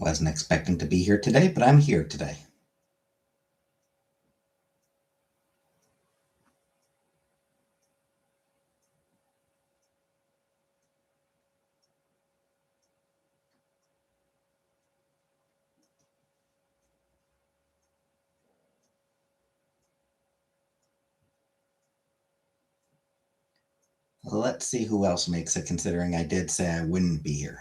Wasn't expecting to be here today, but I'm here today. Let's see who else makes it, considering I did say I wouldn't be here.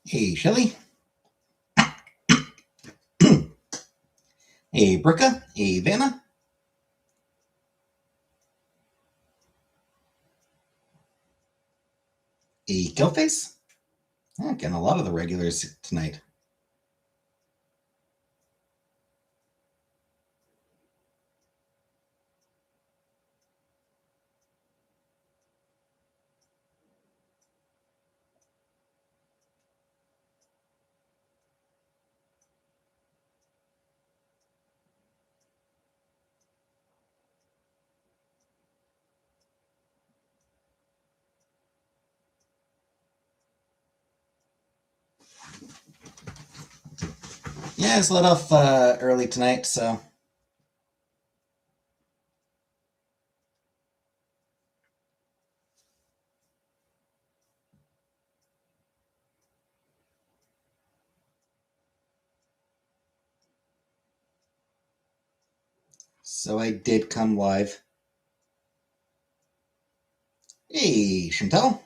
Hey, Shelly. Hey, Brooka. Hey, Vanna. Hey, Killface. Getting a lot of the regulars tonight. Yeah, it's let off early tonight, so. So I did come live. Hey, Chantel.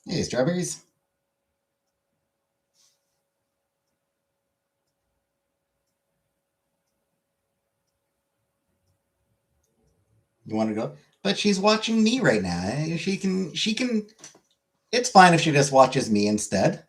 Hey, Strawberries. You want to go? But she's watching me right now. She can. It's fine if she just watches me instead.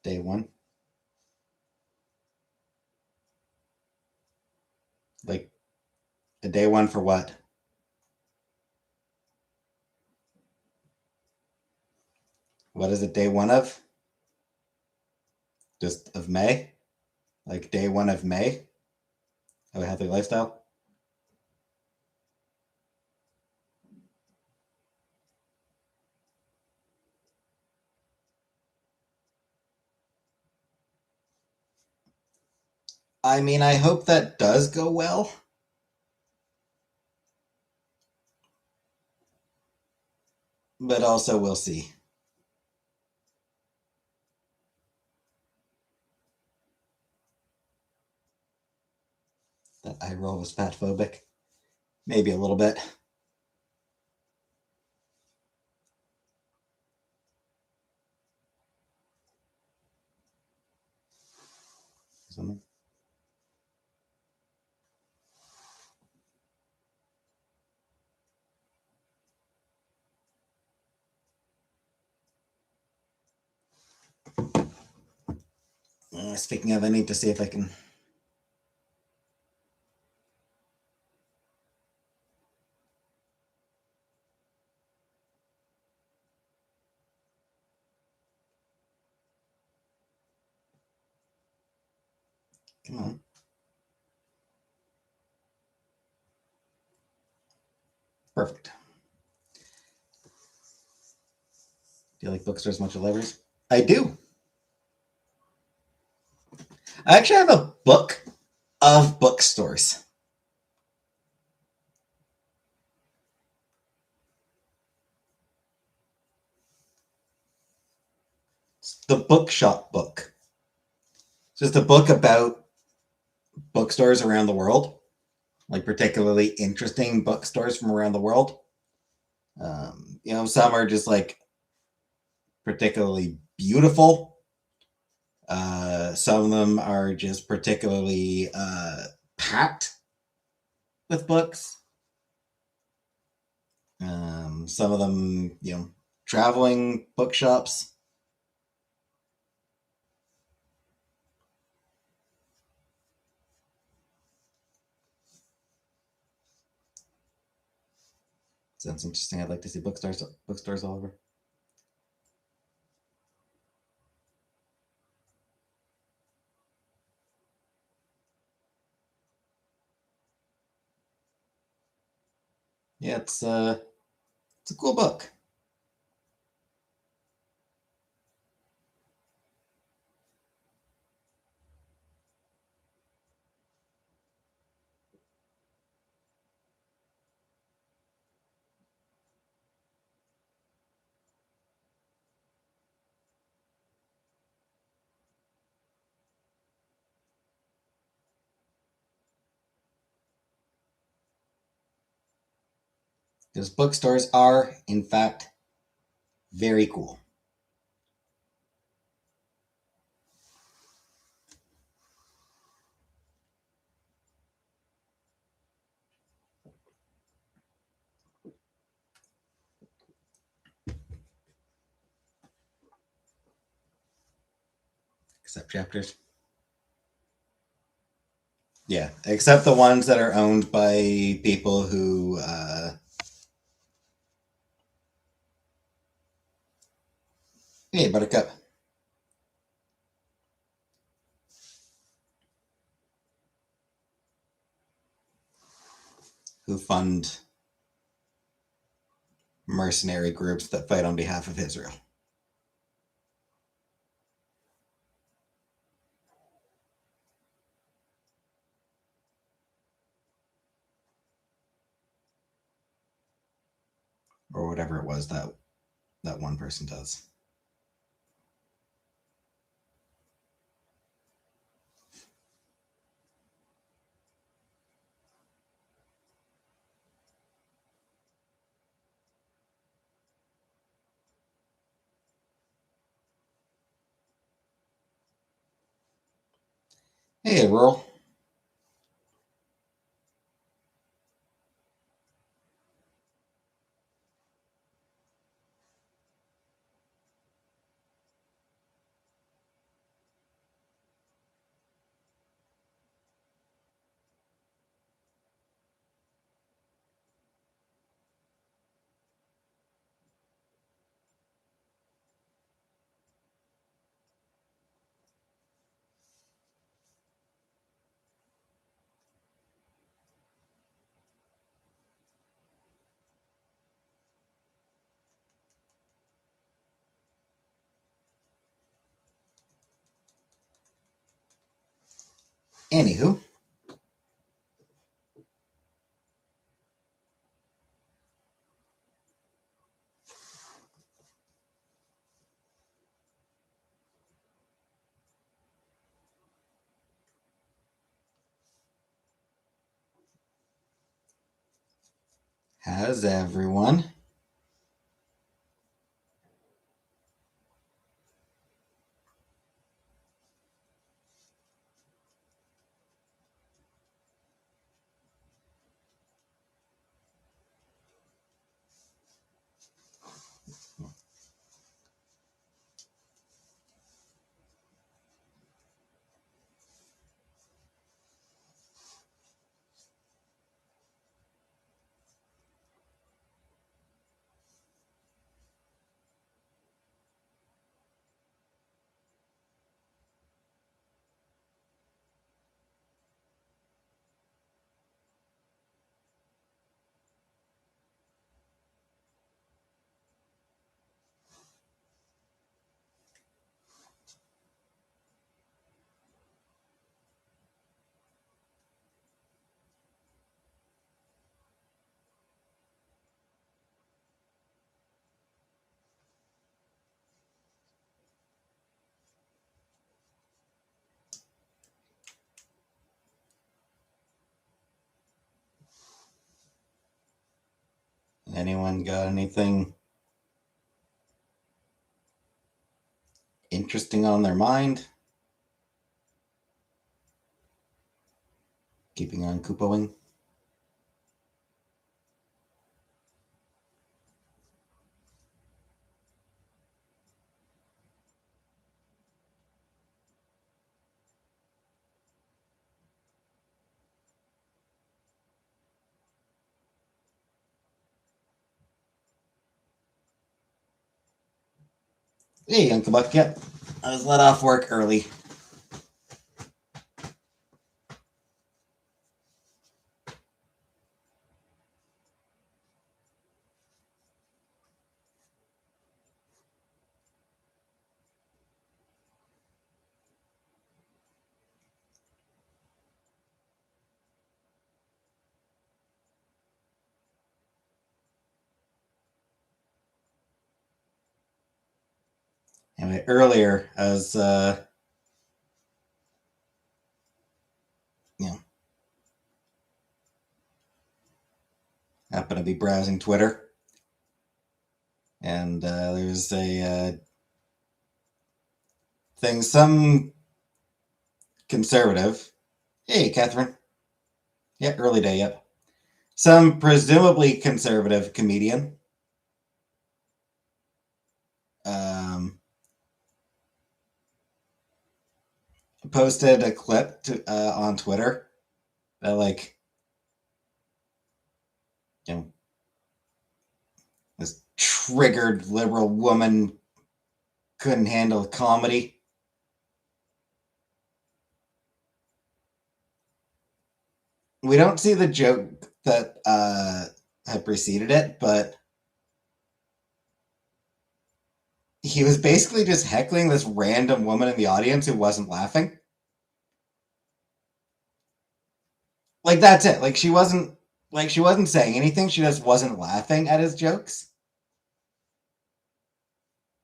Day one. Like, a day one for what? What is it, day one of? Just of May? Like, day one of May? Of a healthy lifestyle? I mean, I hope that does go well, but also we'll see. That eye roll was fat phobic. Maybe a little bit. Something. Speaking of, I need to see if I can. Come on. Perfect. Do you like bookstores as much as libraries? I do. I actually have a book of bookstores. The Bookshop book. It's just a book about bookstores around the world, like particularly interesting bookstores from around the world. Some are just like particularly beautiful. Some of them are just particularly packed with books. Some of them, traveling bookshops. Sounds interesting. I'd like to see bookstores all over. Yeah, it's a cool book. Because bookstores are, in fact, very cool. Except chapters. Yeah, except the ones that are owned by people who hey, Buttercup. Who fund mercenary groups that fight on behalf of Israel. Or whatever it was that one person does. Hey, Rural. Anywho, how's everyone? Anyone got anything interesting on their mind? Keeping on Koopaing. Hey, Uncle Buck. Yep. I was let off work early. Anyway, earlier, I was, happened to be browsing Twitter, and there's a thing, some conservative. Hey, Catherine. Yeah, early day, yep. Some presumably conservative comedian posted a clip on Twitter that, like, this triggered liberal woman couldn't handle comedy. We don't see the joke that had preceded it, but he was basically just heckling this random woman in the audience who wasn't laughing. Like, that's it. Like, she wasn't saying anything. She just wasn't laughing at his jokes.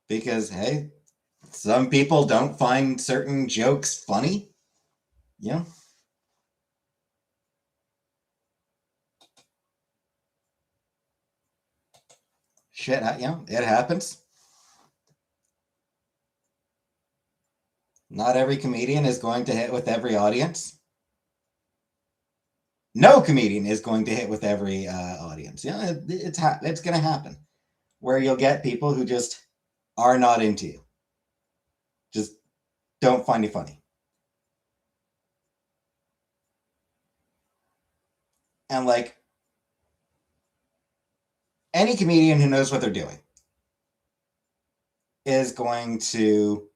Because, hey, some people don't find certain jokes funny. Yeah. Shit, it happens. Not every comedian is going to hit with every audience. No comedian is going to hit with every audience. Yeah, it's going to happen. Where you'll get people who just are not into you. Just don't find you funny. And, like, any comedian who knows what they're doing is going to,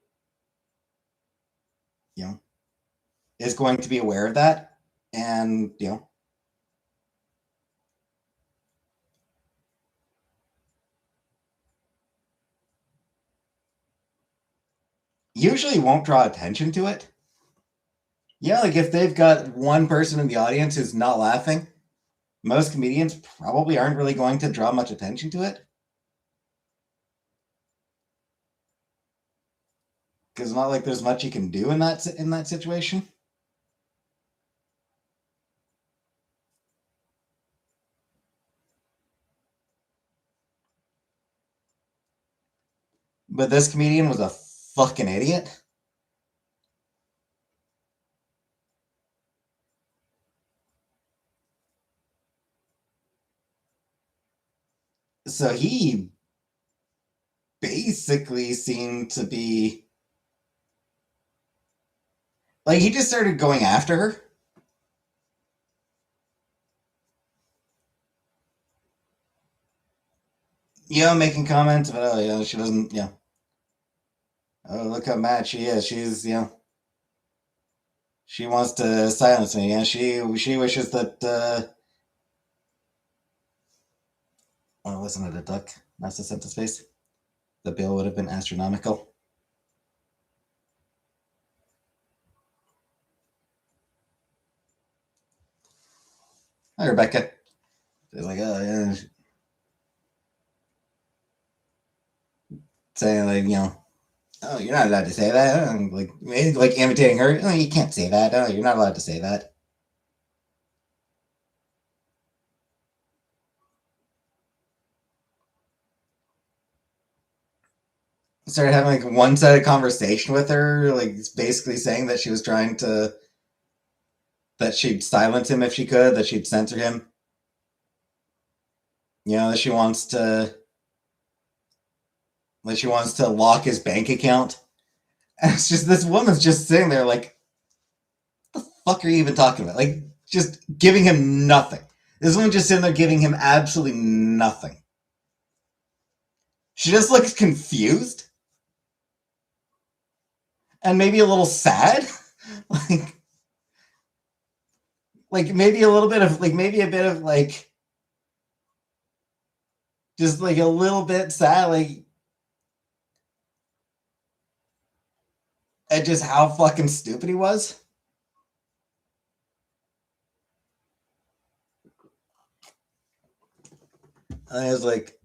is going to be aware of that. And, usually won't draw attention to it. Yeah, like if they've got one person in the audience who's not laughing, most comedians probably aren't really going to draw much attention to it. Because it's not like there's much you can do in that situation. But this comedian was a fucking idiot. So he basically seemed to be like, he just started going after her. Making comments about, oh, she doesn't, oh, look how mad she is. She's, she wants to silence me. Yeah, she wishes that, well, listen to the duck. That's the sent to space. The bill would have been astronomical. Hi, Rebecca. She's like, oh, yeah. Saying, like, oh, you're not allowed to say that. Like imitating her. Oh, you can't say that. Oh, you're not allowed to say that. started having like one-sided conversation with her, like basically saying that she was trying to that she'd silence him if she could, that she'd censor him. That she wants to lock his bank account. And it's just this woman's just sitting there like, what the fuck are you even talking about? Like, just giving him nothing. This woman just sitting there giving him absolutely nothing. She just looks confused and maybe a little sad. like maybe a little bit of like maybe a bit of like just like a little bit sad, like at just how fucking stupid he was. And I was like,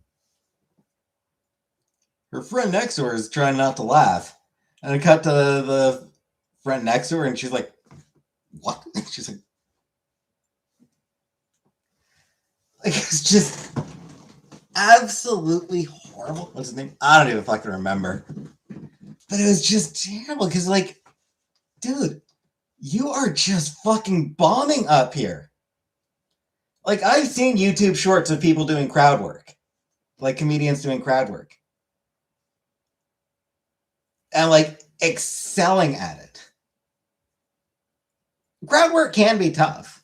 her friend next to her is trying not to laugh. And I cut to the friend next to her, and she's like, what? She's like, it's just absolutely horrible. What's his name? I don't even fucking remember. But it was just terrible because, like, dude, you are just fucking bombing up here. Like, I've seen YouTube shorts of people doing crowd work, like comedians doing crowd work, and like excelling at it. Crowd work can be tough.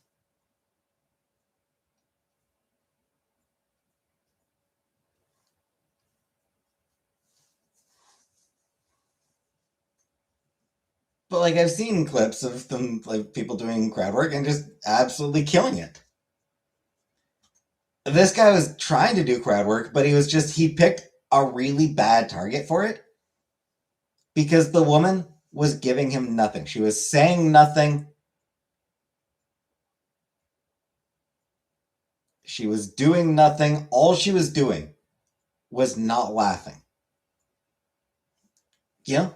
But like I've seen clips of them, like people doing crowd work and just absolutely killing it. This guy was trying to do crowd work, but he picked a really bad target for it because the woman was giving him nothing. She was saying nothing. She was doing nothing. All she was doing was not laughing. Yeah.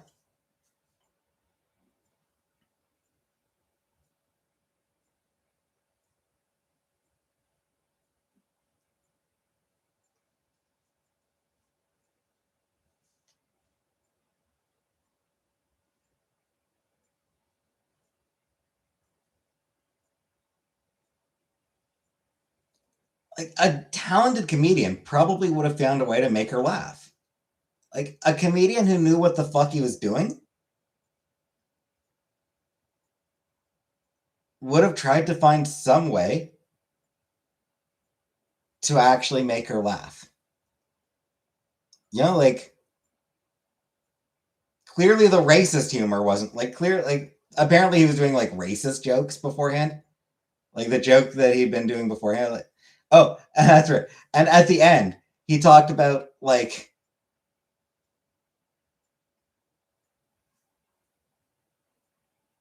Like a talented comedian probably would have found a way to make her laugh. Like a comedian who knew what the fuck he was doing would have tried to find some way to actually make her laugh. Like clearly the racist humor wasn't like clear. Like apparently he was doing like racist jokes beforehand, like the joke that he'd been doing beforehand. Like, oh, that's right. And at the end, he talked about like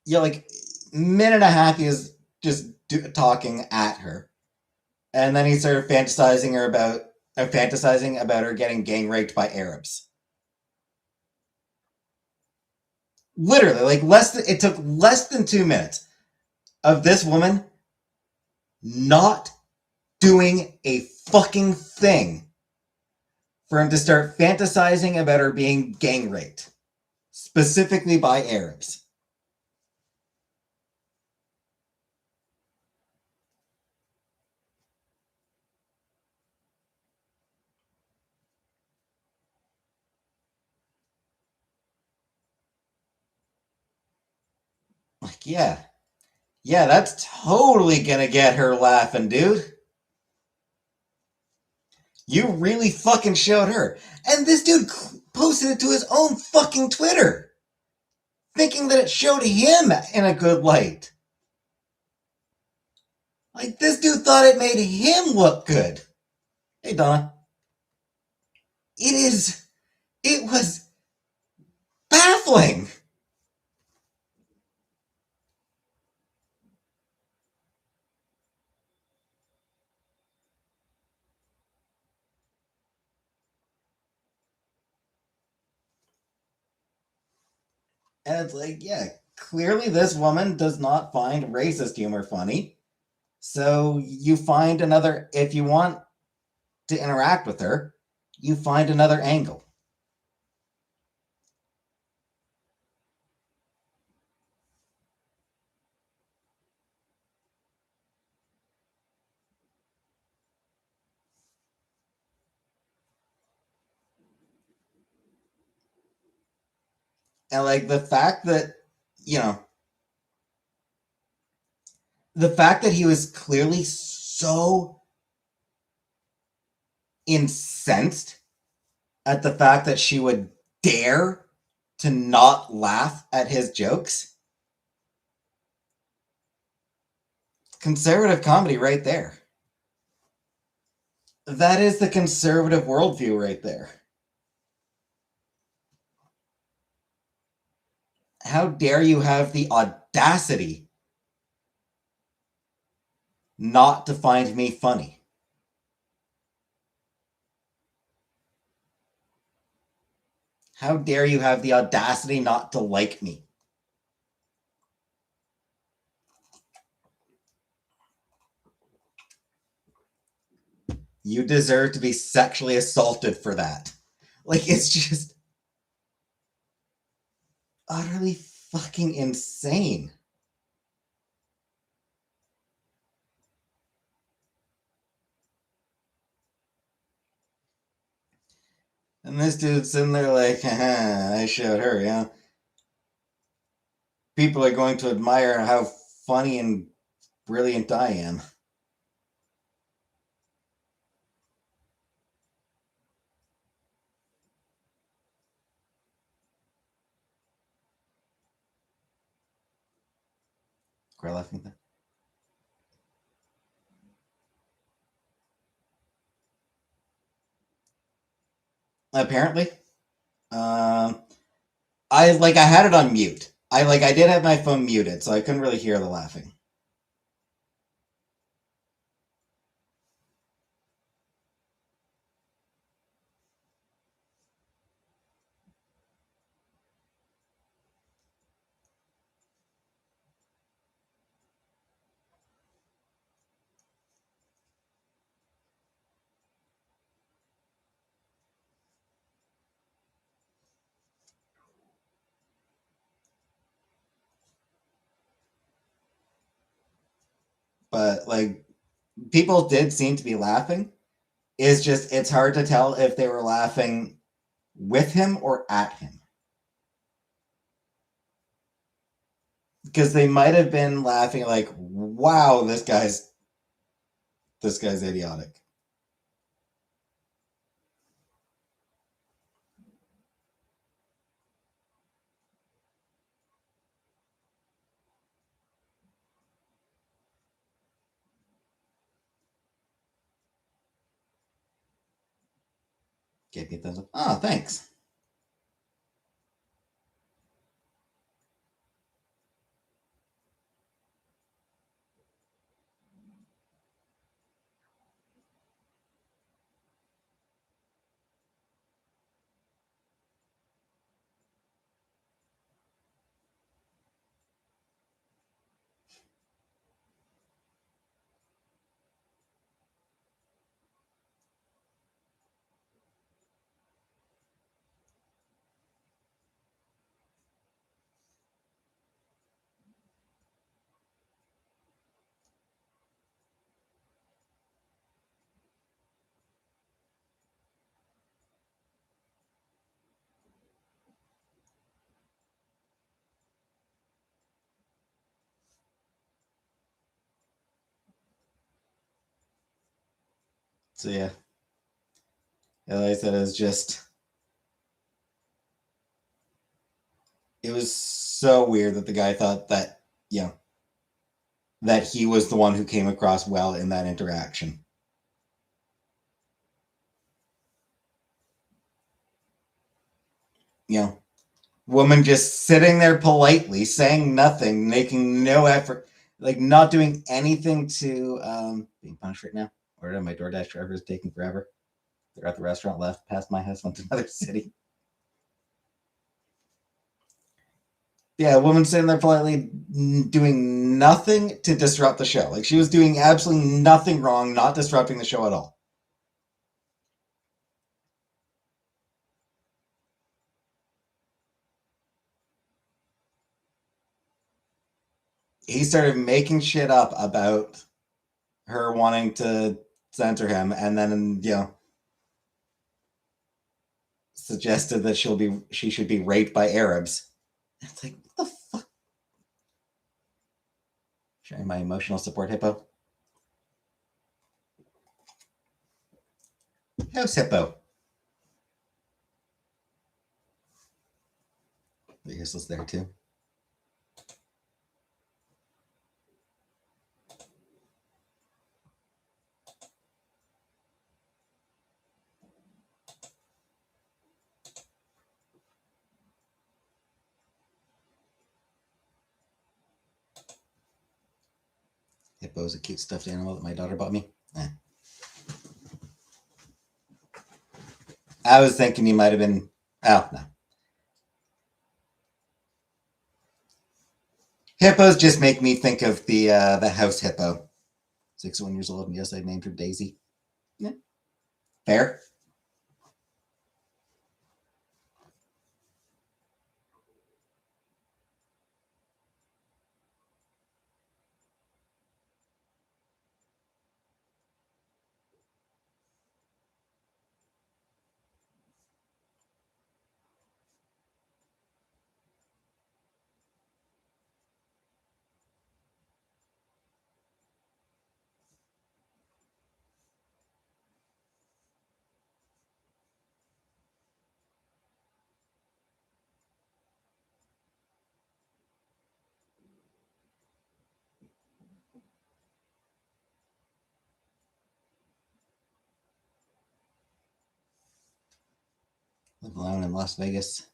like minute and a half he was just talking at her, and then he started fantasizing about her getting gang raped by Arabs. Literally, like it took less than 2 minutes of this woman not doing a fucking thing for him to start fantasizing about her being gang raped, specifically by Arabs. Like, yeah, that's totally gonna get her laughing, dude. You really fucking showed her. And this dude posted it to his own fucking Twitter, thinking that it showed him in a good light. Like, this dude thought it made him look good. Hey, Donna. It was baffling. And it's like, yeah, clearly this woman does not find racist humor funny. So you find another, if you want to interact with her, you find another angle. And like the fact that, you know, the fact that he was clearly so incensed at the fact that she would dare to not laugh at his jokes. Conservative comedy right there. That is the conservative worldview right there. How dare you have the audacity not to find me funny? How dare you have the audacity not to like me? You deserve to be sexually assaulted for that. Like, it's just utterly fucking insane. And this dude's sitting there like, I showed her, yeah. People are going to admire how funny and brilliant I am. Quite laughing at that. Apparently, I had it on mute. I did have my phone muted, so I couldn't really hear the laughing. But like, people did seem to be laughing. It's hard to tell if they were laughing with him or at him. Because they might have been laughing like, wow, this guy's idiotic. Gave me a thumbs up. Oh, thanks. So yeah, like I said, it was so weird that the guy thought that, you know, that he was the one who came across well in that interaction. You know, woman just sitting there politely, saying nothing, making no effort, like not doing anything to being punished right now. Or my DoorDash driver is taking forever. They're at the restaurant left past my house, went to another city. Yeah, a woman sitting there politely doing nothing to disrupt the show. Like she was doing absolutely nothing wrong, not disrupting the show at all. He started making shit up about her wanting to censor him, and then suggested that she should be raped by Arabs. It's like, what the fuck? Sharing my emotional support hippo. House hippo. The useless there too. Hippo is a cute stuffed animal that my daughter bought me. I was thinking you might have been. Oh, no. Hippos just make me think of the house hippo. 61 years old, and yes, I named her Daisy. Yeah. Fair. Live alone in Las Vegas.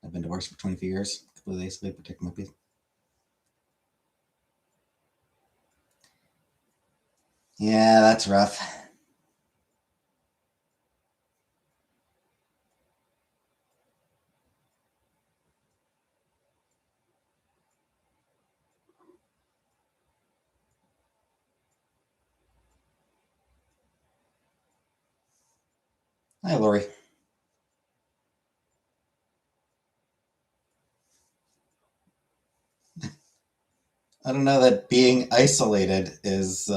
I've been divorced for 24 years. Completely isolated, protecting my peace. Yeah, that's rough. Hi, Lori. I don't know that being isolated is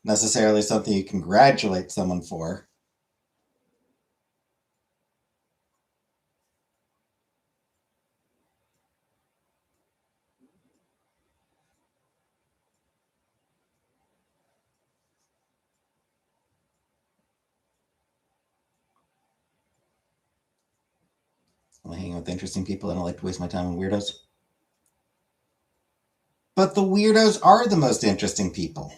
necessarily something you congratulate someone for. I'm hanging with interesting people. I don't like to waste my time on weirdos. But the weirdos are the most interesting people.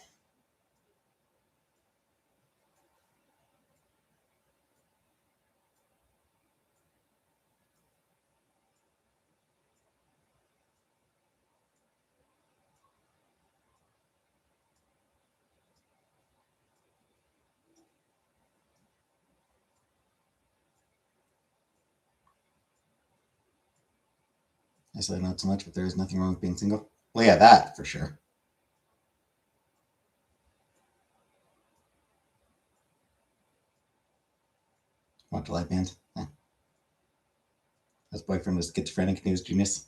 I say not so much, but there is nothing wrong with being single. Well, yeah, that for sure. Watch a live band. His boyfriend was schizophrenic and he was genius.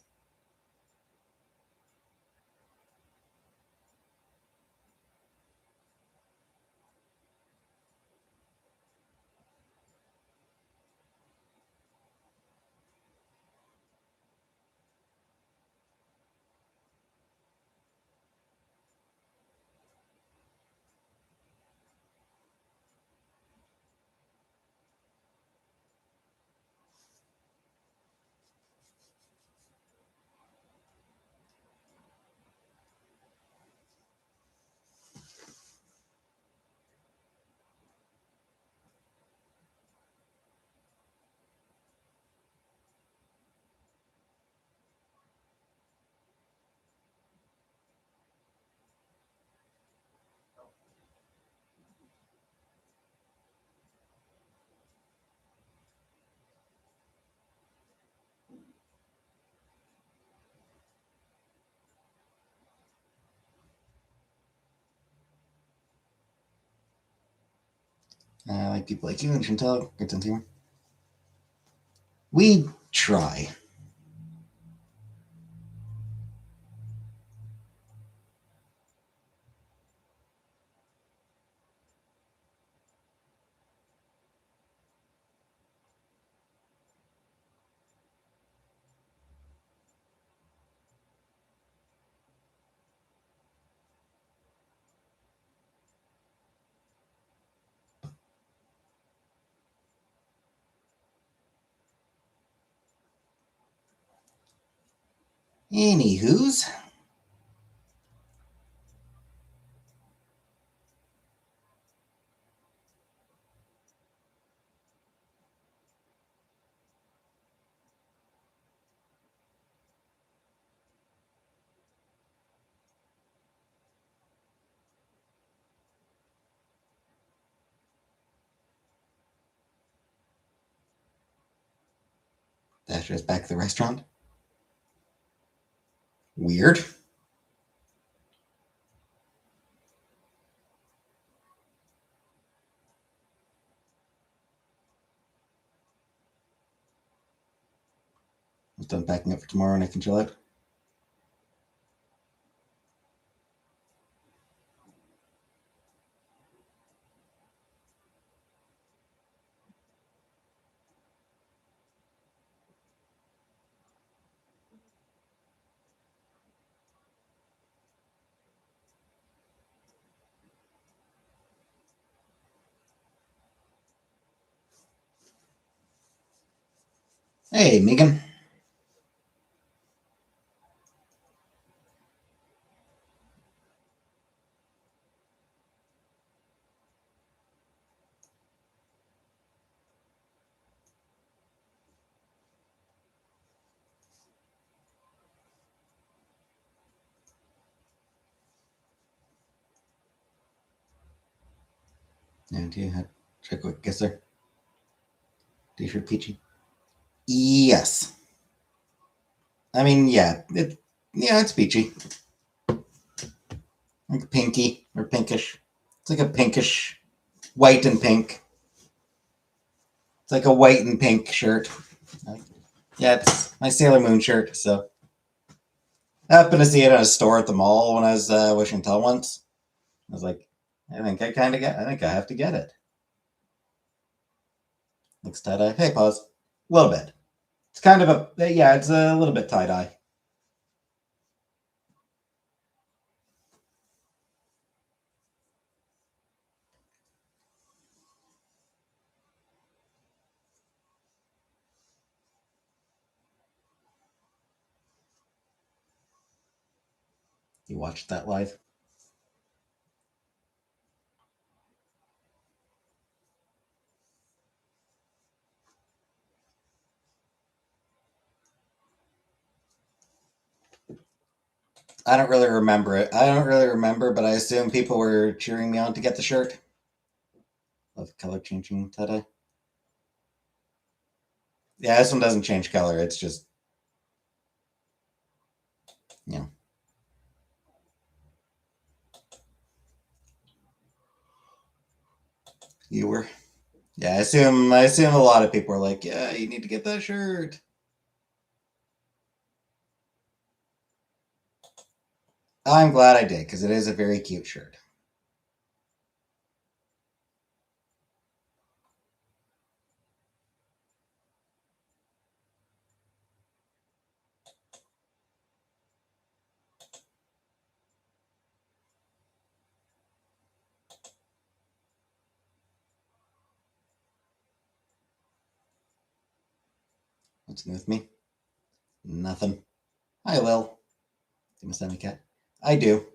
I like people like you and Chantel. Good sense of humor. We try. Anywho's. Dasher's back at the restaurant. Weird. I'm done packing up for tomorrow and I can chill out. Hey, Megan. And you had check what guess there. T-shirt peachy. Yes. I mean, yeah, it's peachy. Like pinky or pinkish. It's like a pinkish, white and pink. It's like a white and pink shirt. Yeah, it's my Sailor Moon shirt. So I happened to see it in a store at the mall when I was wishing tell once. I was like, I think I have to get it. Looks tie dye. Hey, pause. A little bit. It's kind of it's a little bit tie dye. You watched that live? I don't really remember it. I don't really remember, but I assume people were cheering me on to get the shirt. Love color changing tie dye. Yeah, this one doesn't change color. It's just, you know. You were. Yeah, I assume a lot of people were like, yeah, you need to get that shirt. I'm glad I did, because it is a very cute shirt. What's new with me? Nothing. Hi, Lil. Do you miss me, cat? I do.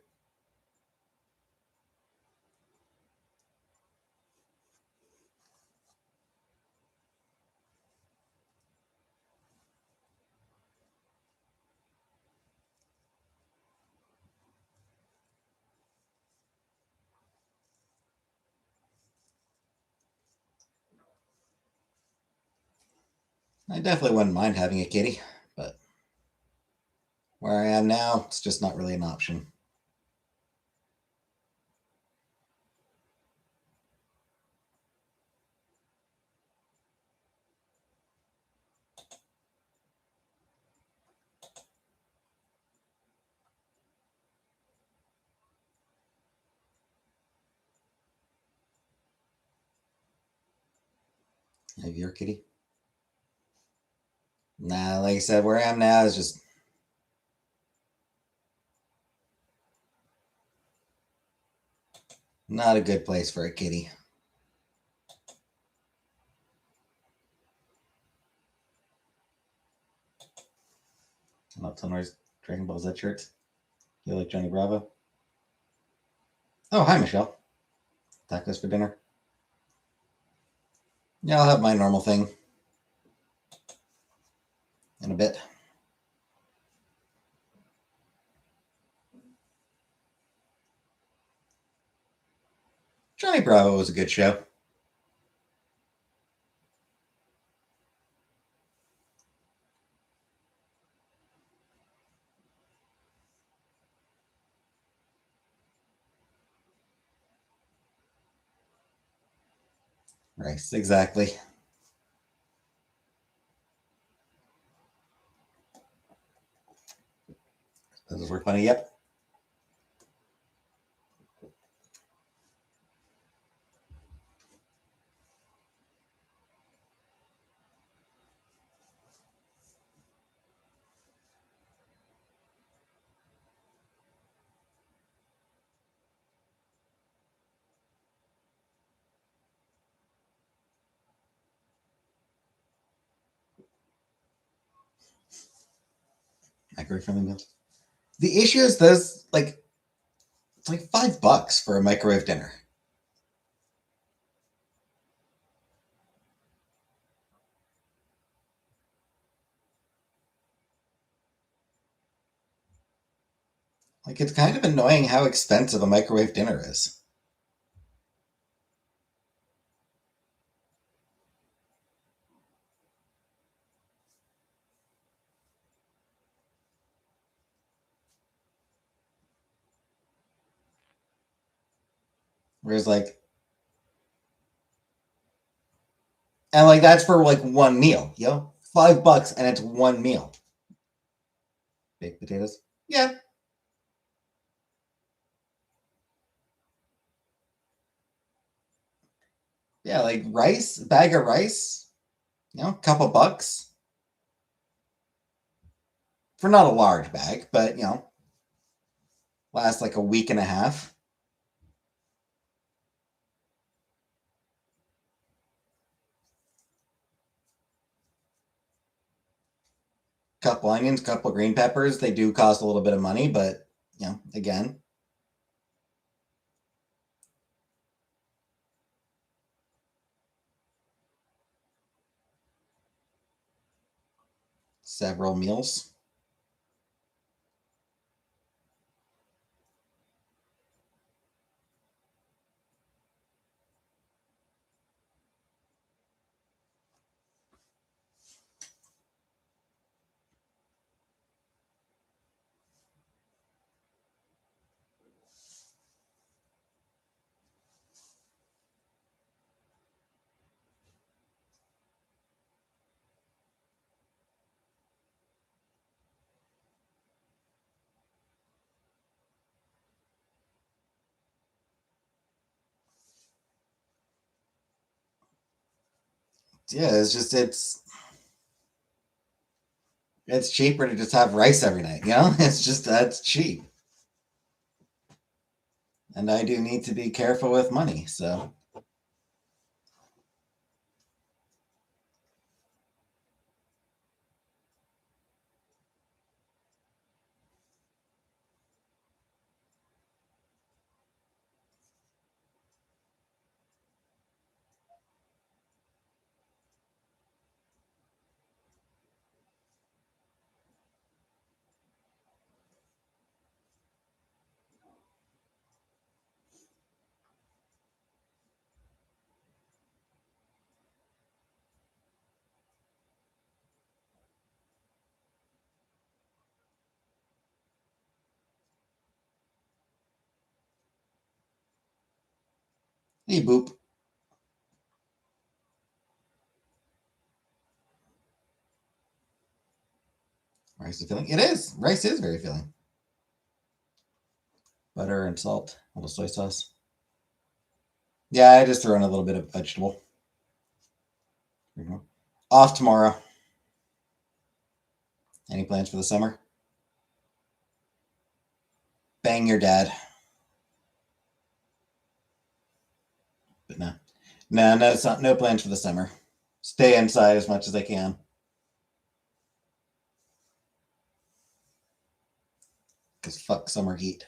I definitely wouldn't mind having a kitty, but where I am now, it's just not really an option. Have your kitty? Nah, like I said, where I am now is just not a good place for a kitty. I'm up somewhere Dragon Ball Z shirts. You like Johnny Bravo? Oh, hi, Michelle. Tacos for dinner. Yeah, I'll have my normal thing in a bit. Johnny Bravo was a good show. Rice, exactly. Those were funny, yep. Microwave friendly meals. The issue is those, like, it's like $5 for a microwave dinner. Like, it's kind of annoying how expensive a microwave dinner is. Whereas, like, and like that's for like one meal, you know, $5 and it's one meal. Baked potatoes, yeah, yeah, like rice, a bag of rice, you know, a couple bucks for not a large bag, but you know, lasts like a week and a half. Couple onions, couple green peppers. They do cost a little bit of money, but you know, again, several meals. Yeah, it's just it's cheaper to just have rice every night. You know, it's just that's cheap. And I do need to be careful with money, so. Hey, boop. Rice is filling. It is. Rice is very filling. Butter and salt, a little soy sauce. Yeah, I just throw in a little bit of vegetable. Off tomorrow. Any plans for the summer? Bang your dad. But no. No, it's not, no plans for the summer. Stay inside as much as I can. Because fuck summer heat.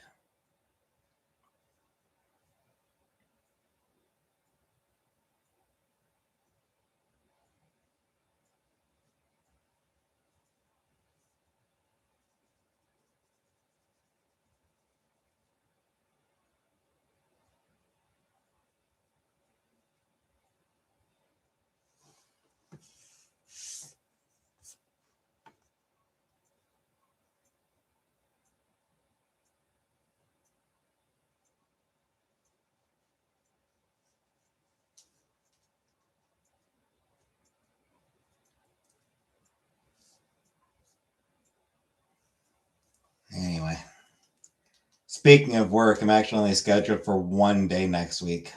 Anyway. Speaking of work, I'm actually only scheduled for one day next week.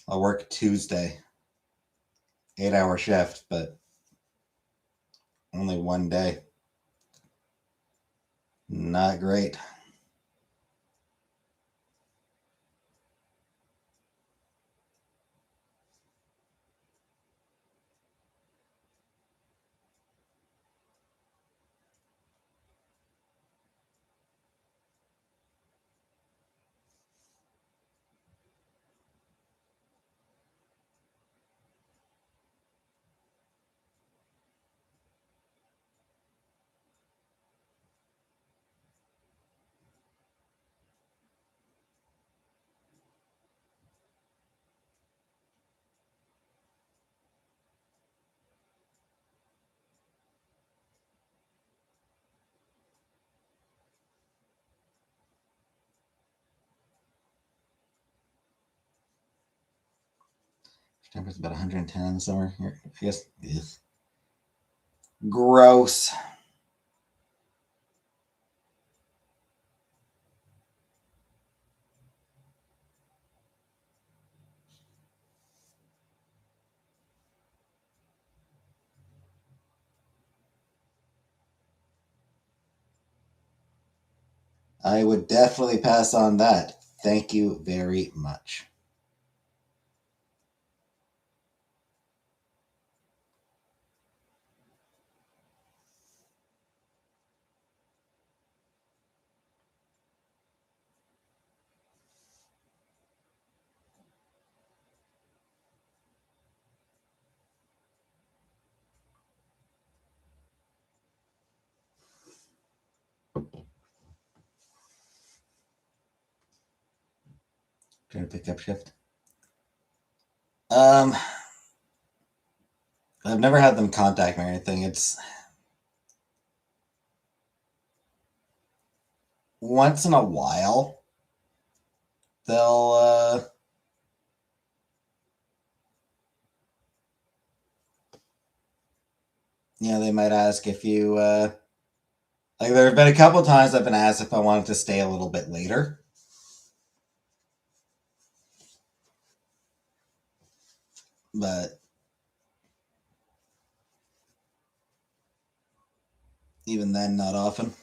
I'll work Tuesday. 8-hour shift, but only one day. Not great. Temperature's about 110 in the summer here. I guess. Ugh. Gross. I would definitely pass on that. Thank you very much. Trying to pick up shift. I've never had them contact me or anything. It's once in a while they'll they might ask if you like there have been a couple of times I've been asked if I wanted to stay a little bit later. But even then, not often.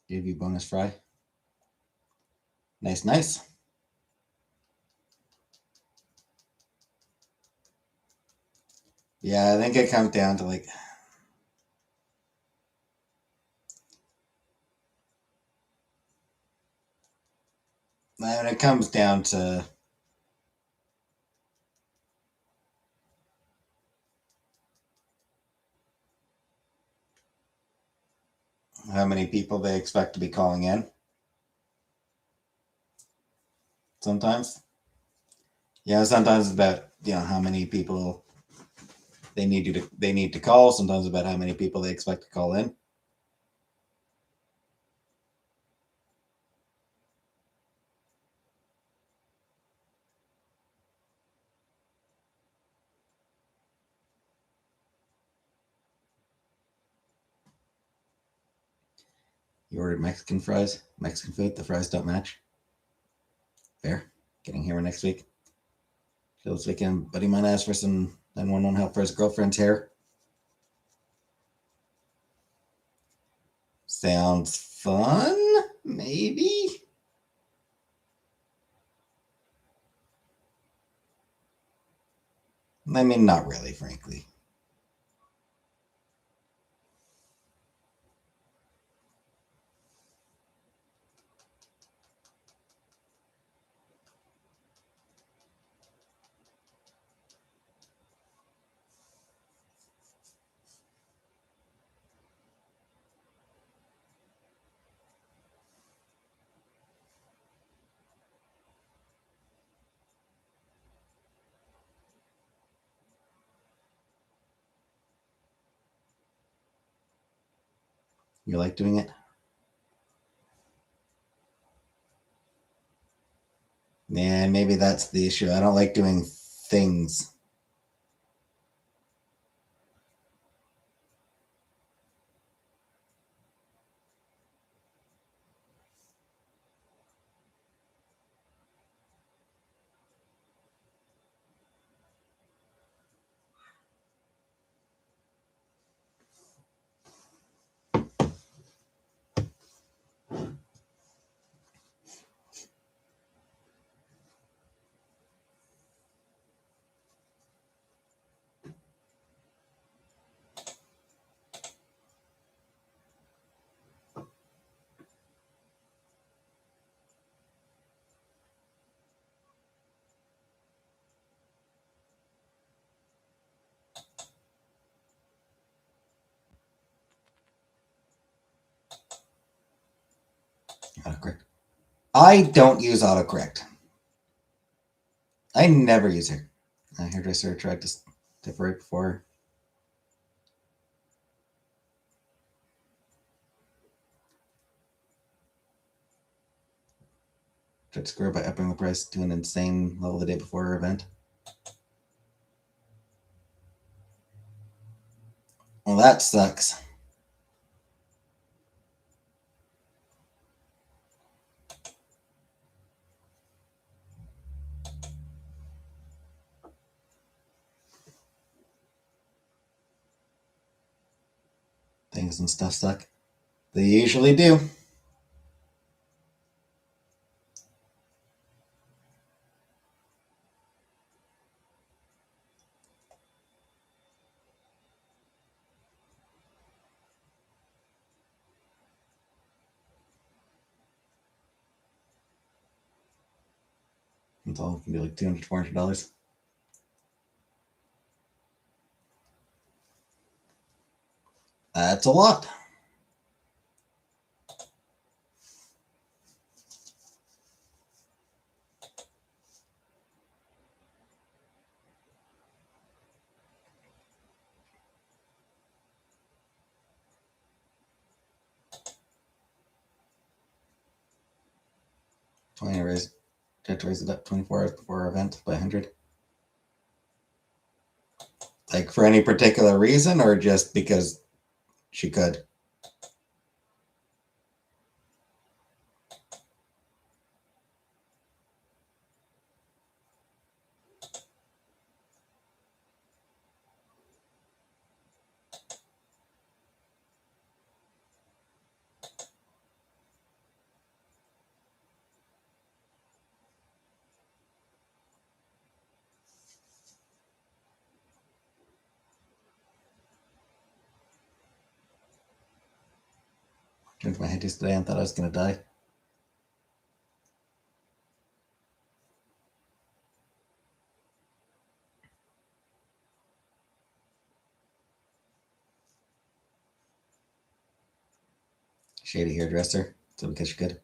Give you bonus fry. Nice, nice. Yeah, I think it comes down to like when it comes down to how many people they expect to be calling in. Sometimes, sometimes it's about how many people they need to call. Sometimes about how many people they expect to call in. You ordered Mexican fries, Mexican food. The fries don't match. Fair. Getting here next week. So this weekend, buddy mine asked for some 911 help for his girlfriend's hair. Sounds fun? Maybe? I mean, not really, frankly. You like doing it? Yeah, maybe that's the issue. I don't like doing things. Autocorrect. I don't use autocorrect. I never use it. A hairdresser tried to separate before. Tried to screw by upping the price to an insane level the day before our event. Well, that sucks. Things and stuff suck. They usually do. It's all can be like $200, $400. That's a lot. Tried to raise it up 24 hours before our event by 100. Like for any particular reason, or just because she could? Turned my head yesterday and thought I was gonna die. Shady hairdresser. So because she could.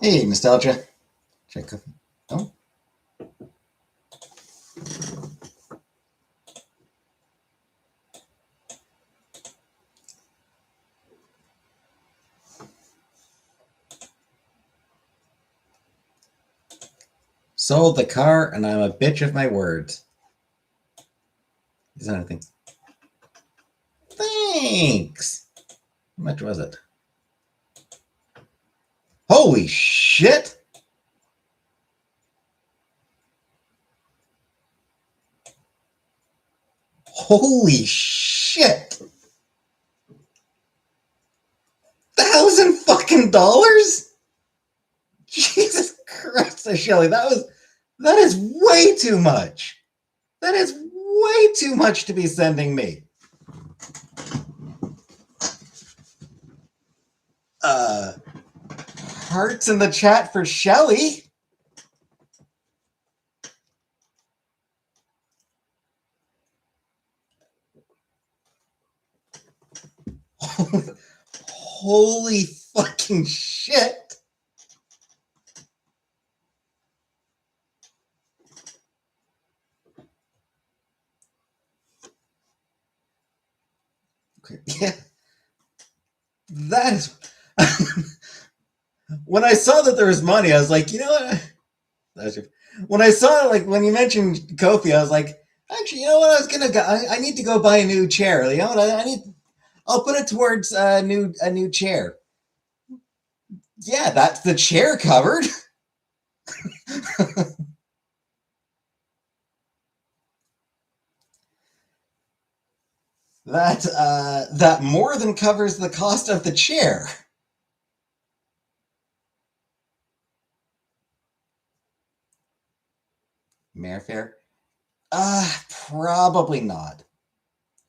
Hey, nostalgia. Check. Oh. Sold the car, and I'm a bitch of my words. Is that anything? Thanks. How much was it? Holy shit! Holy shit! $1,000 fucking? Jesus Christ, Shelly, that is way too much. That is way too much to be sending me. Hearts in the chat for Shelly. Holy fucking shit. Okay. Yeah. That is. When I saw that there was money, I was like, you know what? When I saw, like, when you mentioned Kofi, I was like, actually, you know what? I was gonna go. I need to go buy a new chair. You know what? I need. I'll put it towards a new chair. Yeah, that's the chair covered. That more than covers the cost of the chair. Mayfair? Probably not.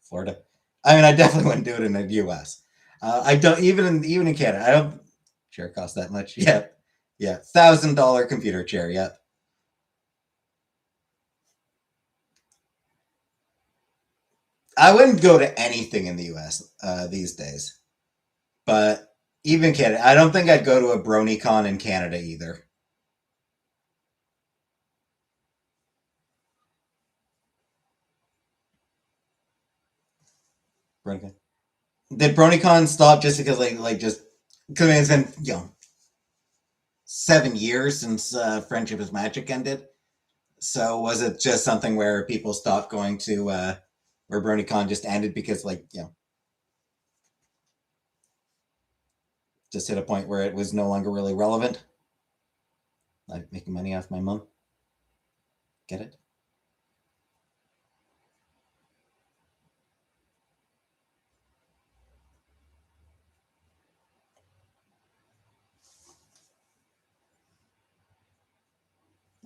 Florida. I mean, I definitely wouldn't do it in the U.S. I don't even in Canada. I don't. Chair costs that much. Yeah, yeah. $1,000 computer chair. Yeah. I wouldn't go to anything in the U.S. These days, but even Canada, I don't think I'd go to a BronyCon in Canada either. BronyCon. Did BronyCon stop just because just because it's been 7 years since Friendship is Magic ended? So was it just something where people stopped going to where BronyCon just ended because just hit a point where it was no longer really relevant? Like making money off my mom. Get it?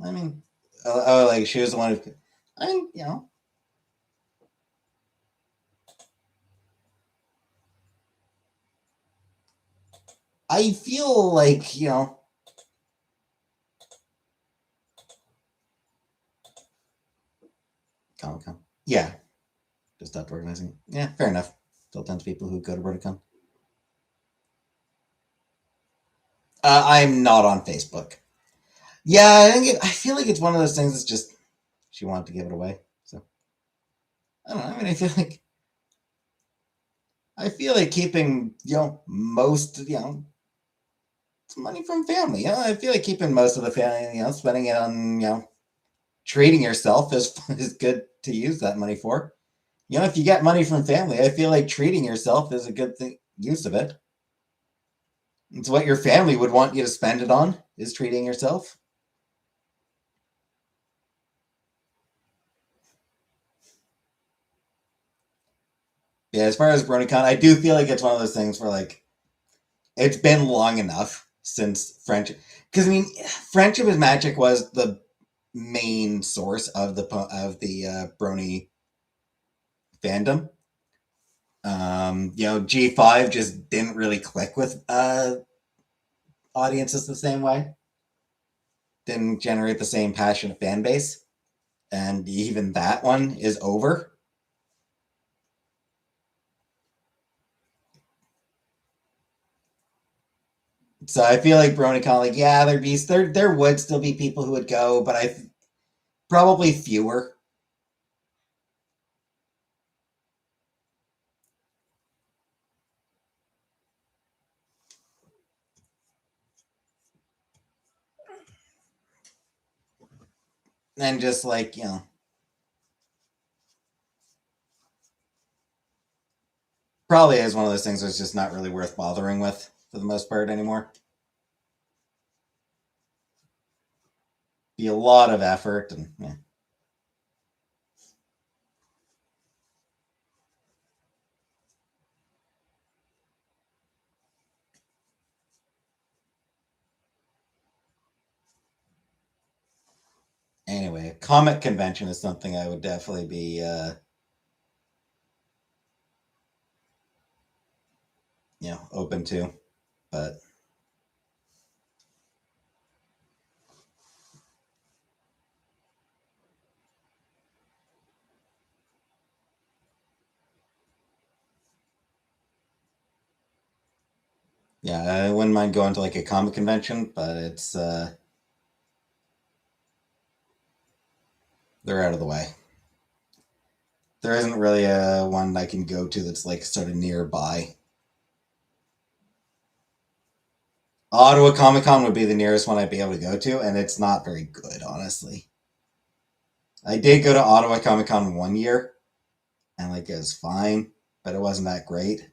I mean, like she was the one who. I mean, I feel like Comic Con. Yeah, just stopped organizing. Yeah, fair enough. Still tons of people who go to BronyCon. I'm not on Facebook. Yeah, I feel like it's one of those things that's just she wanted to give it away. So I don't know. I mean, I feel like keeping most money from family. I feel like keeping most of the family, spending it on treating yourself is good to use that money for. If you get money from family, I feel like treating yourself is a good thing use of it. It's what your family would want you to spend it on is treating yourself. Yeah, as far as BronyCon, I do feel like it's one of those things where it's been long enough since friendship. Because I mean, Friendship is Magic was the main source of the Brony fandom. G5 just didn't really click with audiences the same way. Didn't generate the same passionate fan base, and even that one is over. So I feel like BronyCon, like, yeah, there would still be people who would go, but probably fewer. And just like, probably is one of those things that's just not really worth bothering with for the most part anymore. Be a lot of effort and yeah. Anyway, a comic convention is something I would definitely be open to. But yeah, I wouldn't mind going to like a comic convention, but it's they're out of the way. There isn't really a one I can go to that's like sort of nearby. Ottawa Comic Con would be the nearest one I'd be able to go to, and it's not very good, honestly. I did go to Ottawa Comic Con one year, and like it was fine, but it wasn't that great. A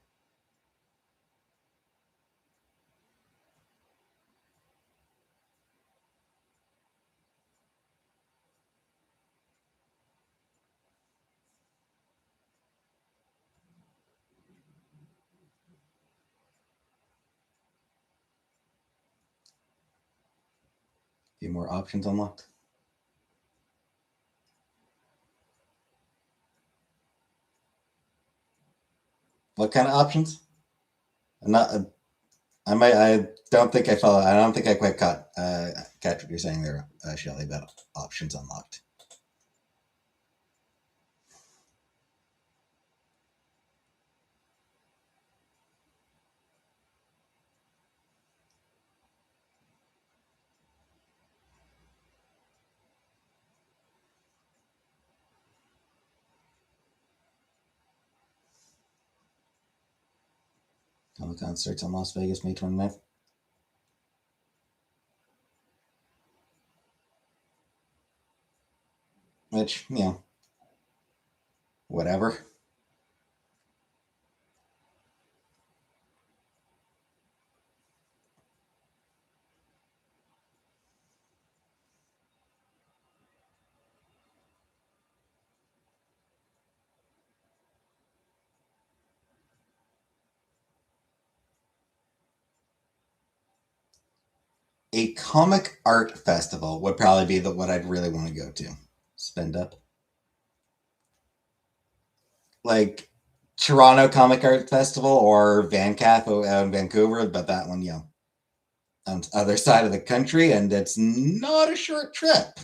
few more options unlocked. What kind of options? I'm not. I might. I don't think I follow. I don't think I quite catch what you're saying there, Shelly. About options unlocked. Comic Con starts in Las Vegas May 29th. Which whatever. A comic art festival would probably be what I'd really want to go to. Spend up. Like Toronto Comic Art Festival or VanCaf out in Vancouver, but that one, on the other side of the country, and it's not a short trip.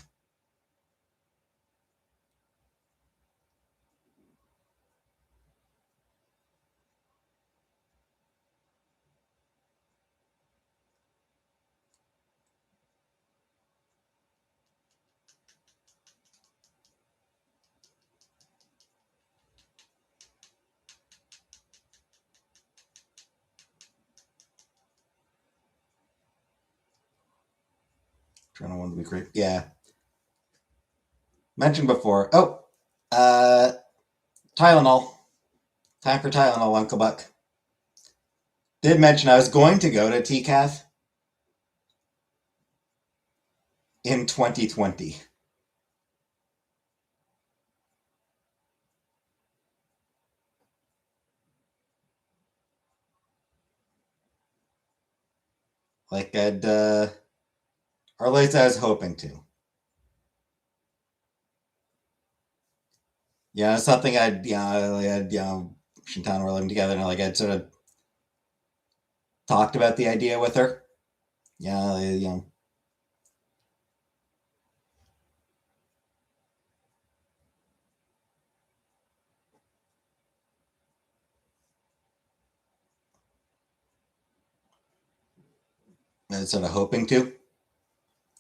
Toronto one would be great. Yeah. Mentioned before. Oh, uh, Tylenol. Time for Tylenol, Uncle Buck. Did mention I was going to go to TCAF in 2020. Like or at least I was hoping to. Yeah, something I'd, I had, Shintan were living together, and like I'd sort of talked about the idea with her. Yeah, I was sort of hoping to.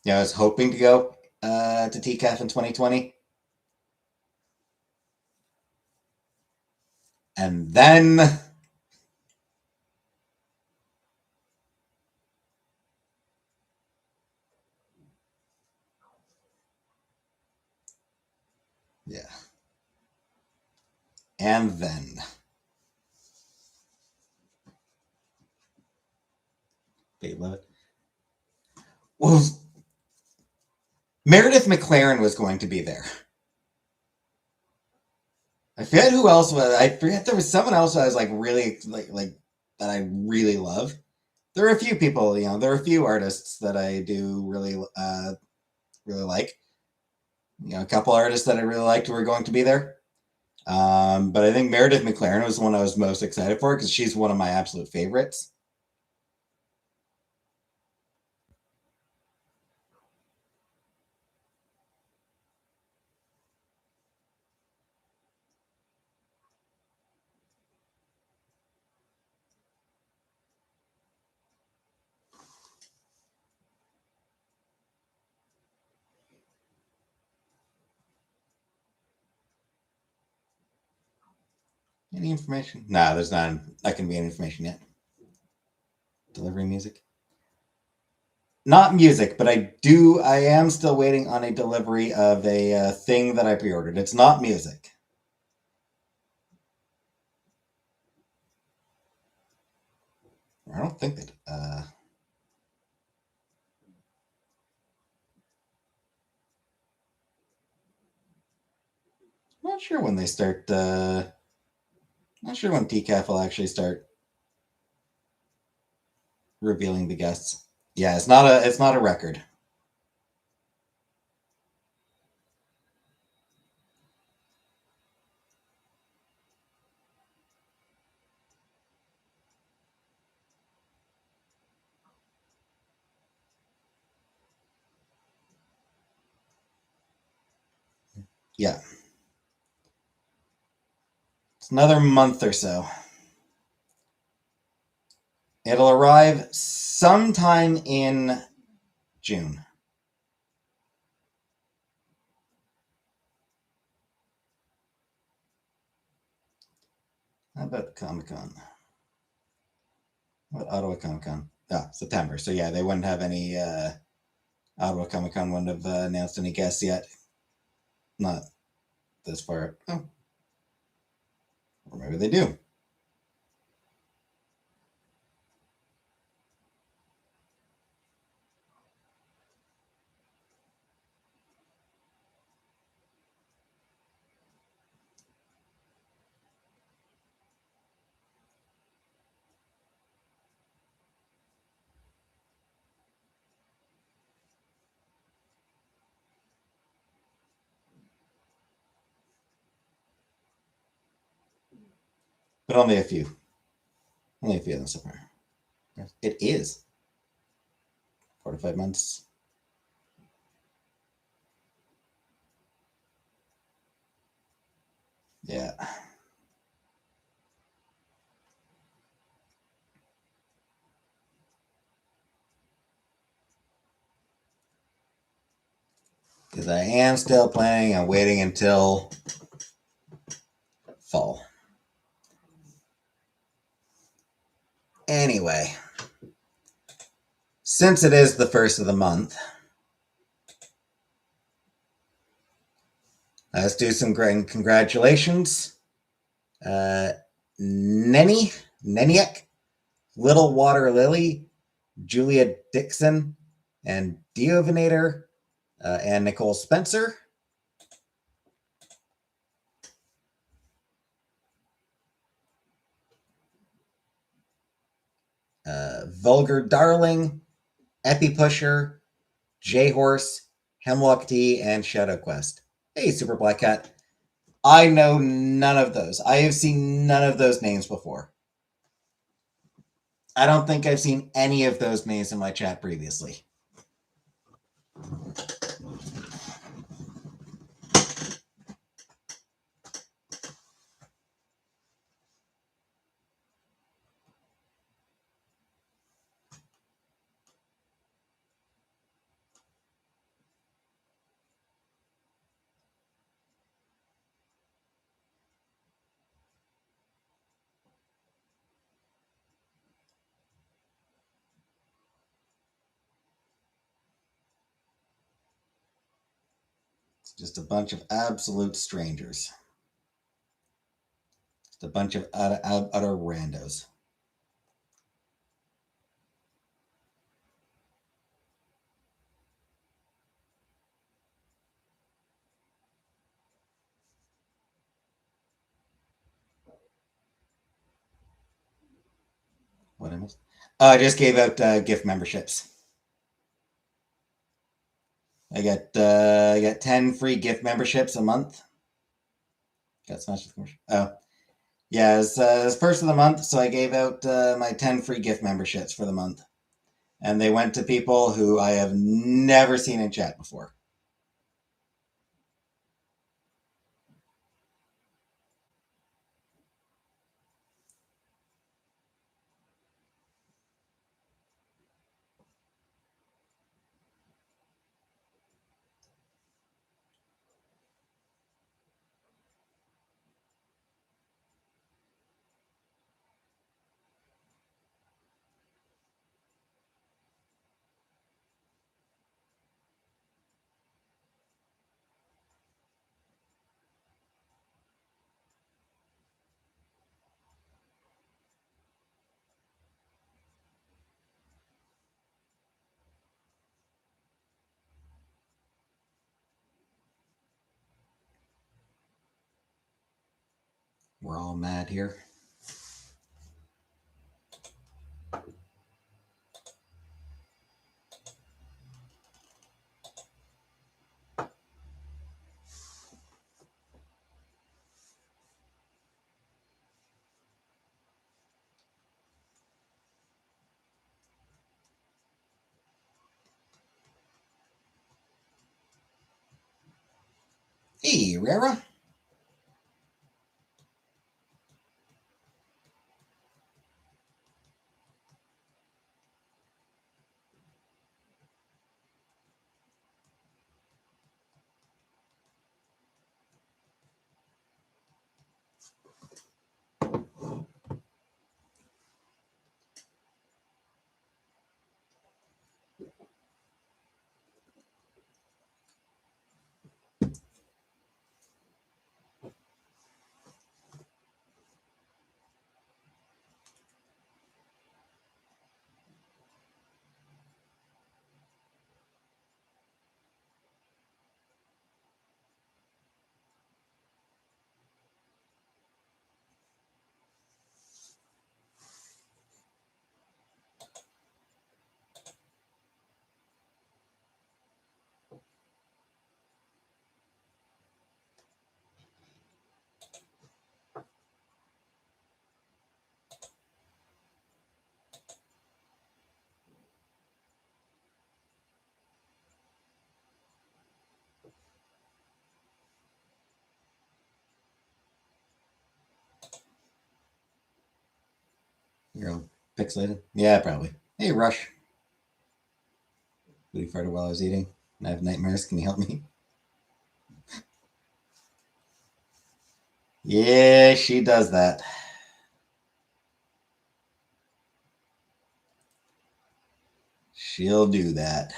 Yeah, I was hoping to go to TCAF in 2020. And then yeah. And then they love it. Well, Meredith McLaren was going to be there. I forget who else was. I forget there was someone else I was like really like that I really love. There are a few people, there are a few artists that I do really like. A couple artists that I really liked who were going to be there. But I think Meredith McLaren was the one I was most excited for because she's one of my absolute favorites. Any information? No, there's not going to be any information yet. Delivery music? Not music, but I am still waiting on a delivery of a thing that I pre-ordered. It's not music. I don't think that. Not sure when they start. Not sure when TCAF will actually start revealing the guests. Yeah, it's not a record. Yeah, it's another month or so. It'll arrive sometime in June. How about Comic Con? What Ottawa Comic Con? Ah, September. So yeah, they wouldn't have any. Ottawa Comic Con wouldn't have announced any guests yet. Not this far. Oh, or maybe they do. But only a few. Only a few of them so far. It is 4 to 5 months. Yeah. Because I am still planning on waiting until fall. Anyway, since it is the first of the month, let's do some great congratulations. Neniek, Little Water Lily, Julia Dixon, and Diovinator, and Nicole Spencer. Vulgar Darling, Epi Pusher, J Horse, Hemlock Tea, and Shadow Quest. Hey, Super Black Cat. I know none of those. I have seen none of those names before. I don't think I've seen any of those names in my chat previously. Just a bunch of absolute strangers. Just a bunch of utter randos. What I missed? I just gave out gift memberships. I got 10 free gift memberships a month. Got smashed with commercial. Oh, yeah, it's first of the month, so I gave out my 10 free gift memberships for the month, and they went to people who I have never seen in chat before. We're all mad here. Hey, Rara. You're all pixelated? Yeah, probably. Hey, Rush. Really farted while I was eating. I have nightmares. Can you help me? Yeah, she does that. She'll do that.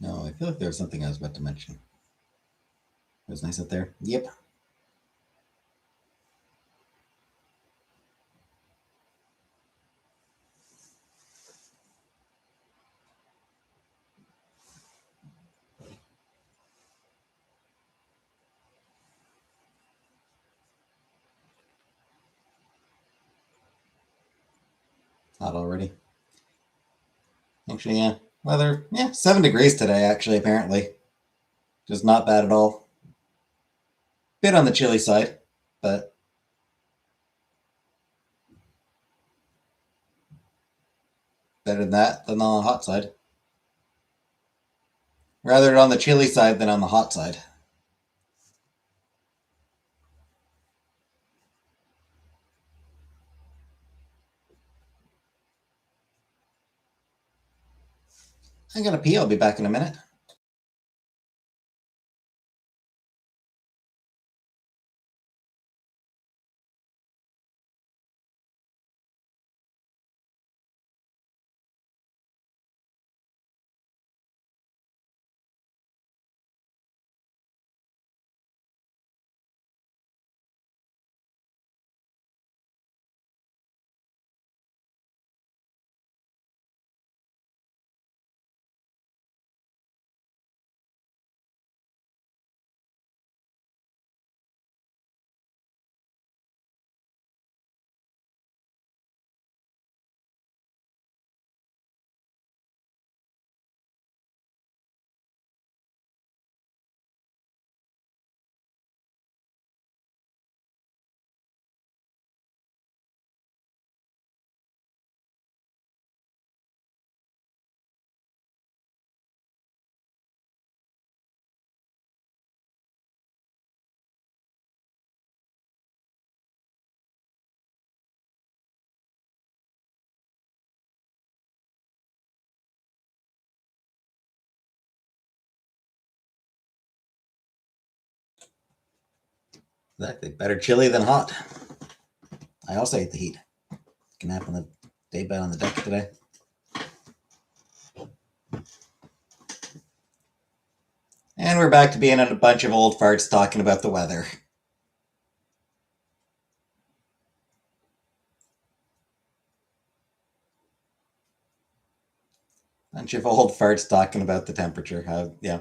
No, I feel like there was something I was about to mention. It was nice up there. Yep. Hot already. Actually, yeah. Weather, yeah, 7 degrees today, actually, apparently. Just not bad at all. Bit on the chilly side, but better than that than on the hot side. Rather on the chilly side than on the hot side. I gotta pee. I'll be back in a minute. Exactly. Better chilly than hot. I also hate the heat. Can nap on the day bed on the deck today. And we're back to being a bunch of old farts talking about the weather. Bunch of old farts talking about the temperature. How, yeah.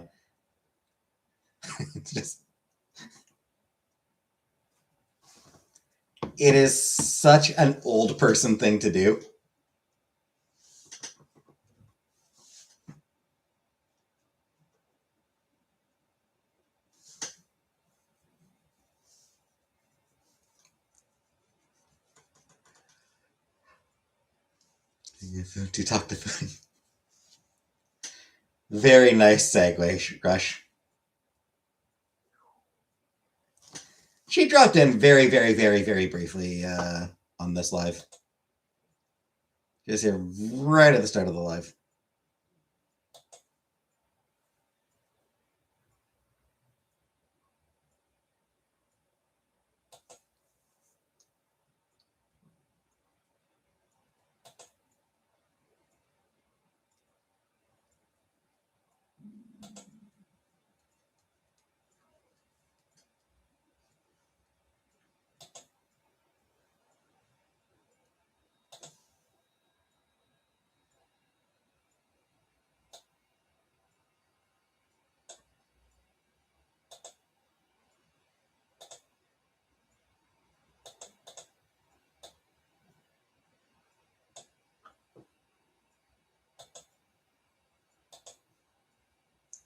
It's just. It is such an old person thing to do. To talk to food. Very nice segue, Rush. She dropped in very, very, very, very briefly on this live. Just here right at the start of the live.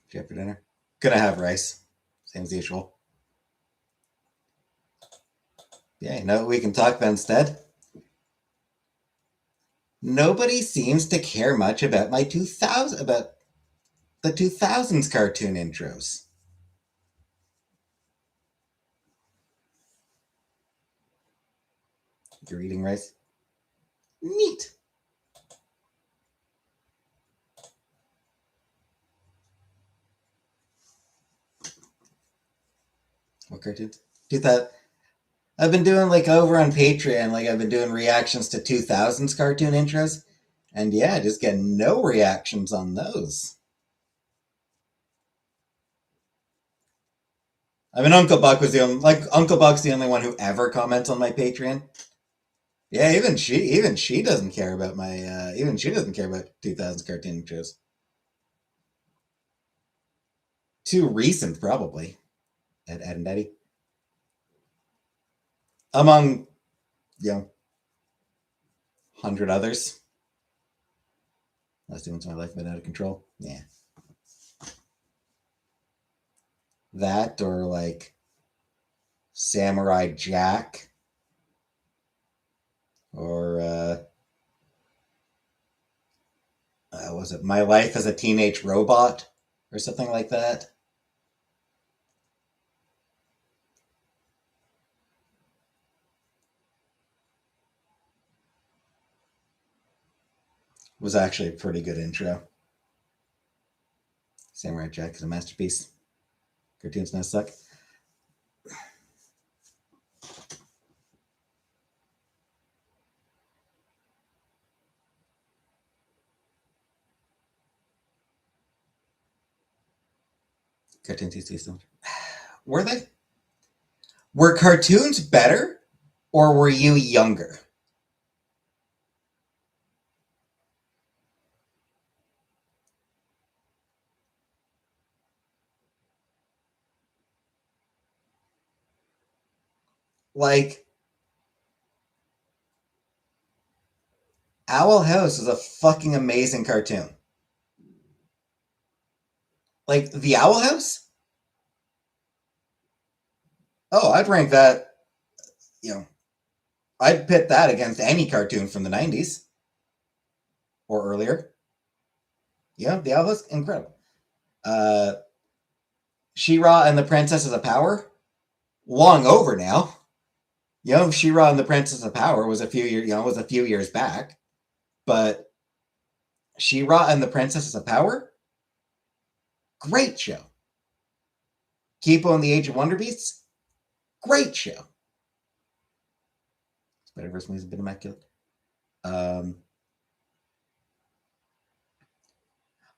What you have for dinner? Gonna have rice. Same as usual. Yeah, you know what we can talk about instead? Nobody seems to care much about my 2000 about the 2000s cartoon intros. You're eating rice? Neat. What cartoons? Do that. I've been doing like over on Patreon, like I've been doing reactions to 2000s cartoon intros. And yeah, just getting no reactions on those. I mean, Uncle Buck was the only, like Uncle Buck's the only one who ever comments on my Patreon. Yeah, even she doesn't care about my even she doesn't care about 2000s cartoon intros. Too recent, probably. Ed and Eddie. Among, 100 others. Last one's my life been out of control. Yeah. That or like Samurai Jack. Or was it My Life as a Teenage Robot? or something like that. Was actually a pretty good intro. Samurai Jack is a masterpiece. Cartoons now suck. Cartoons used to be so much. Were they? Were cartoons better, or were you younger? Like, Owl House is a fucking amazing cartoon. Like, The Owl House? Oh, I'd rank that, you know, I'd pit that against any cartoon from the 90s or earlier. Yeah, The Owl House, incredible. She-Ra and the Princesses of Power, long over now. She-Ra and the Princess of Power was a few years back, but She-Ra and the Princesses of Power, great show. Kipo and the Age of Wonder Beasts, great show. Spider-Verse movie's a bit immaculate. I've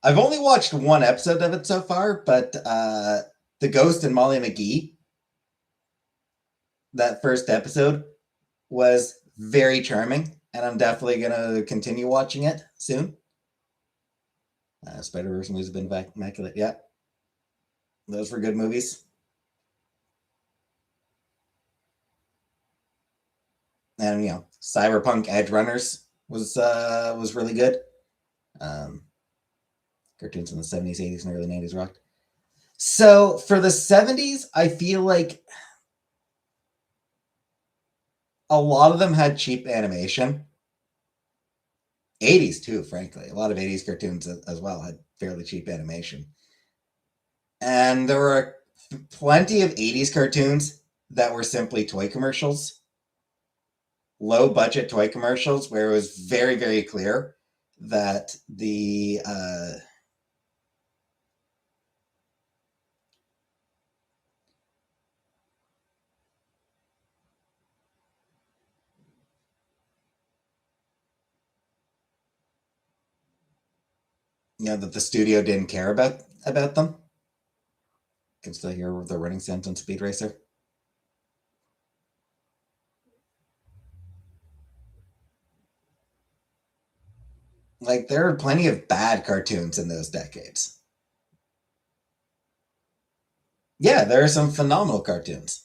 only watched one episode of it so far, but The Ghost and Molly McGee, that first episode, was very charming, and I'm definitely going to continue watching it soon. Spider-Verse movies have been immaculate. Yeah. Those were good movies. And, Cyberpunk Edge Runners was really good. Cartoons in the 70s, 80s, and early 90s rocked. So for the 70s, I feel like a lot of them had cheap animation. 80s too, frankly. A lot of 80s cartoons as well had fairly cheap animation. And there were plenty of 80s cartoons that were simply toy commercials. Low budget toy commercials where it was very, very clear that the that the studio didn't care about them. You can still hear the running sounds on Speed Racer. Like, there are plenty of bad cartoons in those decades. Yeah, there are some phenomenal cartoons.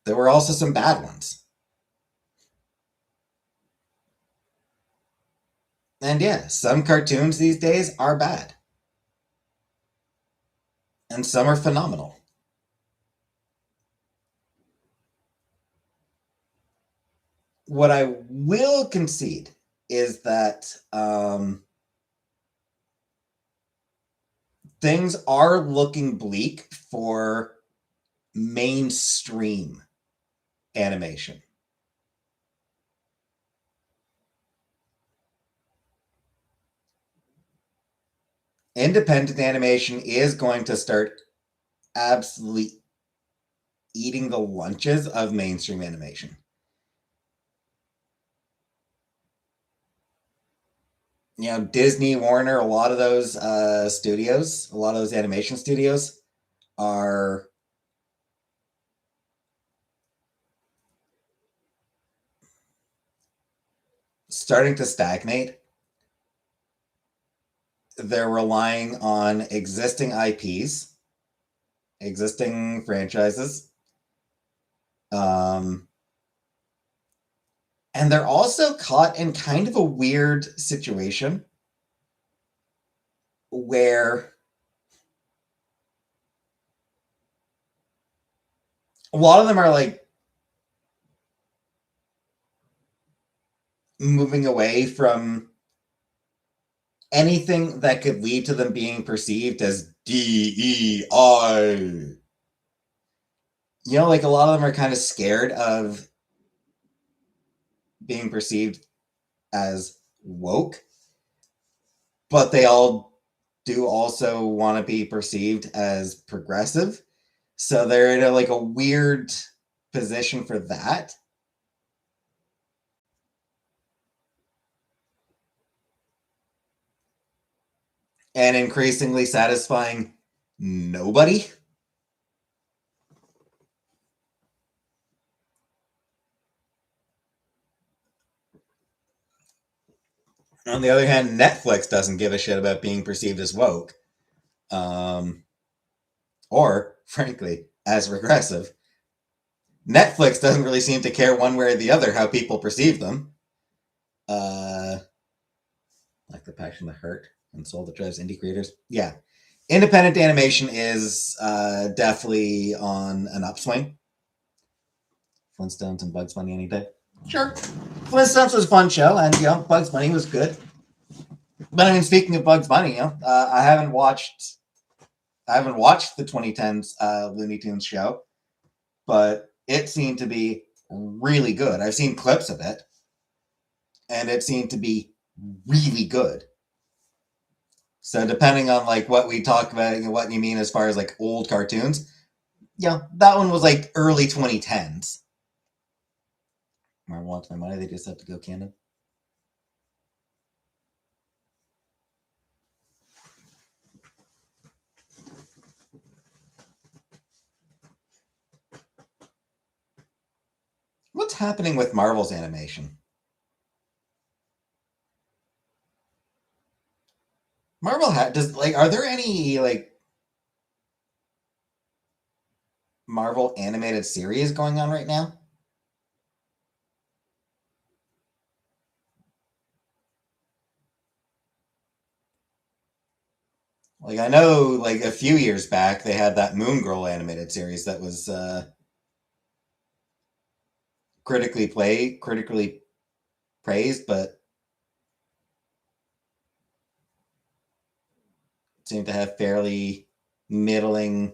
There were also some bad ones. And yeah, some cartoons these days are bad. And some are phenomenal. What I will concede is that things are looking bleak for mainstream animation. Independent animation is going to start absolutely eating the lunches of mainstream animation. Disney, Warner, a lot of those studios, a lot of those animation studios are starting to stagnate. They're relying on existing IPs, existing franchises. And they're also caught in kind of a weird situation where a lot of them are like moving away from anything that could lead to them being perceived as DEI. You know, like a lot of them are kind of scared of being perceived as woke, but they all do also want to be perceived as progressive. So they're in a weird position for that. And increasingly satisfying nobody. On the other hand, Netflix doesn't give a shit about being perceived as woke. Or, frankly, as regressive. Netflix doesn't really seem to care one way or the other how people perceive them. Like the passion that hurt and soul that drives indie creators. Yeah. Independent animation is definitely on an upswing. Flintstones and Bugs Bunny any day. Sure. Flintstones was a fun show, and Bugs Bunny was good. But I mean, speaking of Bugs Bunny, I haven't watched the 2010s Looney Tunes show, but it seemed to be really good. I've seen clips of it, and it seemed to be really good. So depending on what we talk about, what you mean as far as old cartoons, that one was early 2010s. Marvel wants my money. They just have to go canon. What's happening with Marvel's animation? Marvel are there any Marvel animated series going on right now? I know a few years back they had that Moon Girl animated series that was critically praised, but seemed to have fairly middling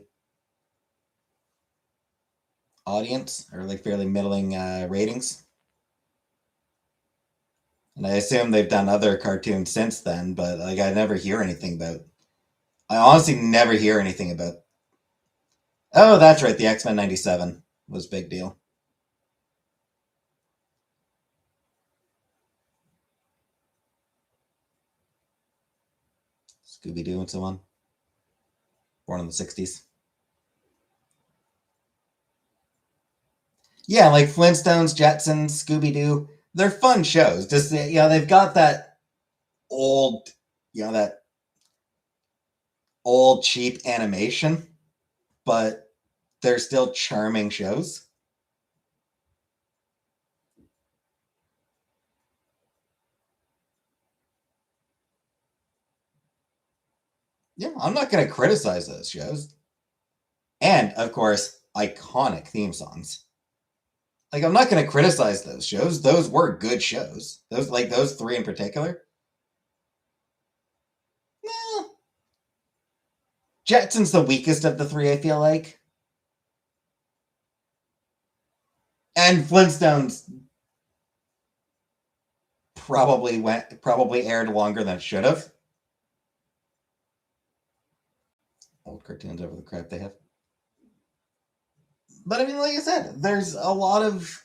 audience or fairly middling ratings. And I assume they've done other cartoons since then, but I never hear anything about. I honestly never hear anything about. Oh, that's right. The X-Men '97 was a big deal. Scooby-Doo and so on. Born in the '60s. Yeah, like Flintstones, Jetsons, Scooby-Doo. They're fun shows. Just they've got that old, that old cheap animation, but they're still charming shows. Yeah, I'm not going to criticize those shows. And, of course, iconic theme songs. I'm not going to criticize those shows. Those were good shows. Those three in particular. Eh. Jetson's the weakest of the three, I feel like. And Flintstones probably aired longer than it should have. Old cartoons over the crap they have. But I mean, like I said, there's a lot of,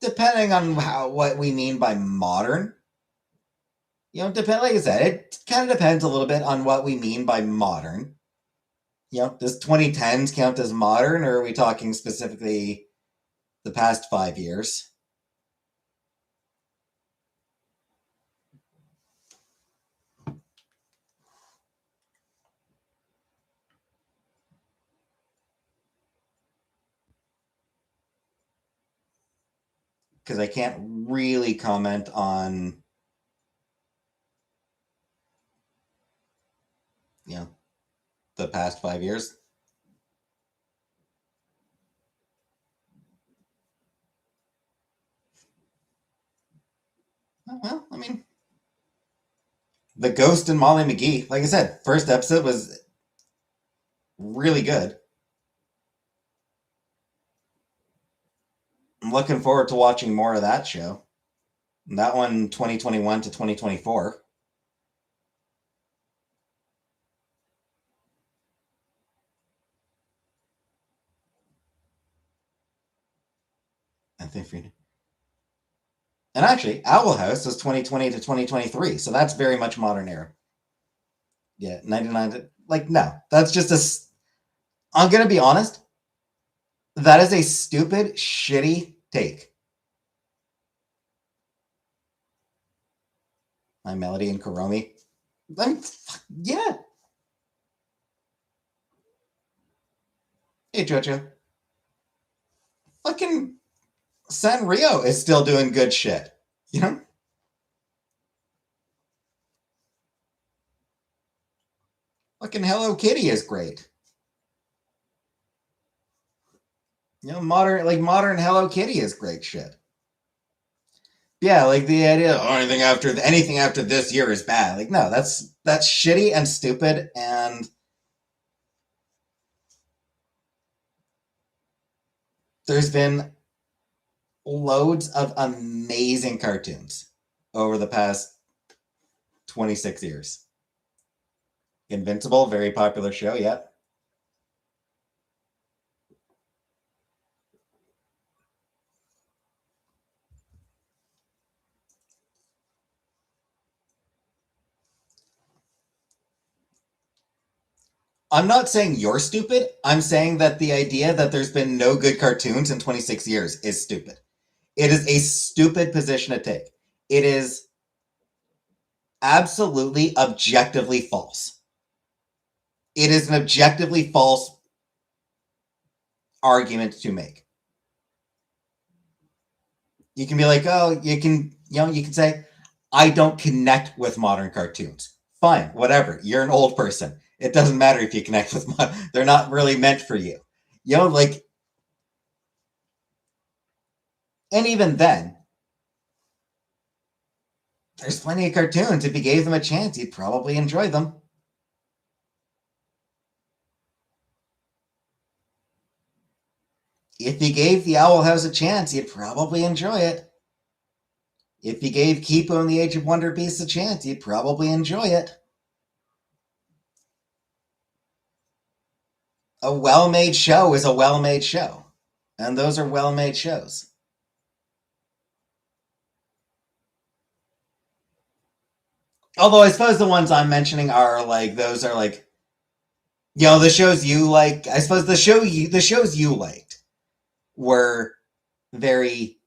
depending on what we mean by modern. Like I said, it kind of depends a little bit on what we mean by modern. Does 2010s count as modern, or are we talking specifically the past 5 years? Because I can't really comment on, the past 5 years. Well, I mean, The Ghost and Molly McGee. Like I said, first episode was really good. I'm looking forward to watching more of that show. That one, 2021 to 2024. I think for you. And actually, Owl House was 2020 to 2023, so that's very much modern era. Yeah, 99. Like, no, that's just a. I'm gonna be honest. That is a stupid, shitty take. My Melody and Kuromi. Yeah. Hey, Jojo. Fucking Sanrio is still doing good shit. You know? Fucking Hello Kitty is great. You know, modern Hello Kitty is great shit. Yeah, like the idea, oh, anything after this year is bad. Like, no, that's shitty and stupid, and there's been loads of amazing cartoons over the past 26 years. Invincible, very popular show, yeah. I'm not saying you're stupid. I'm saying that the idea that there's been no good cartoons in 26 years is stupid. It is a stupid position to take. It is absolutely objectively false. It is an objectively false argument to make. You can be like, oh, you can say, I don't connect with modern cartoons. Fine, whatever. You're an old person. It doesn't matter if you connect with they're not really meant for you. Like, and even then, there's plenty of cartoons. If you gave them a chance, you'd probably enjoy them. If you gave The Owl House a chance, you'd probably enjoy it. If you gave Kipo and the Age of Wonder Beasts a chance, you'd probably enjoy it. A well-made show is a well-made show. And those are well-made shows. Although I suppose the ones I'm mentioning are like, those are like, the shows you like. I suppose the shows you liked were very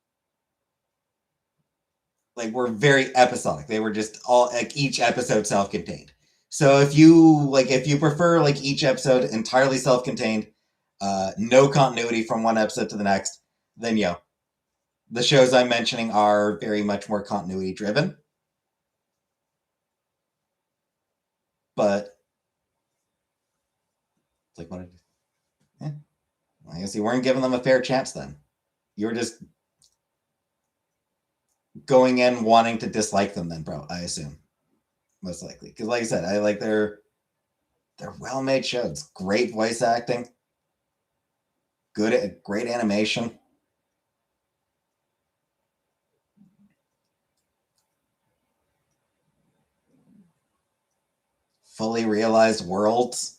were very episodic. They were just all like each episode self-contained. So if you prefer like each episode entirely self-contained, no continuity from one episode to the next, then the shows I'm mentioning are very much more continuity driven. But it's like, what? Yeah, I guess you weren't giving them a fair chance then. You were just going in wanting to dislike them then, bro. I assume most likely because, like I said, I like they're well made shows, great voice acting, great animation. Fully realized worlds.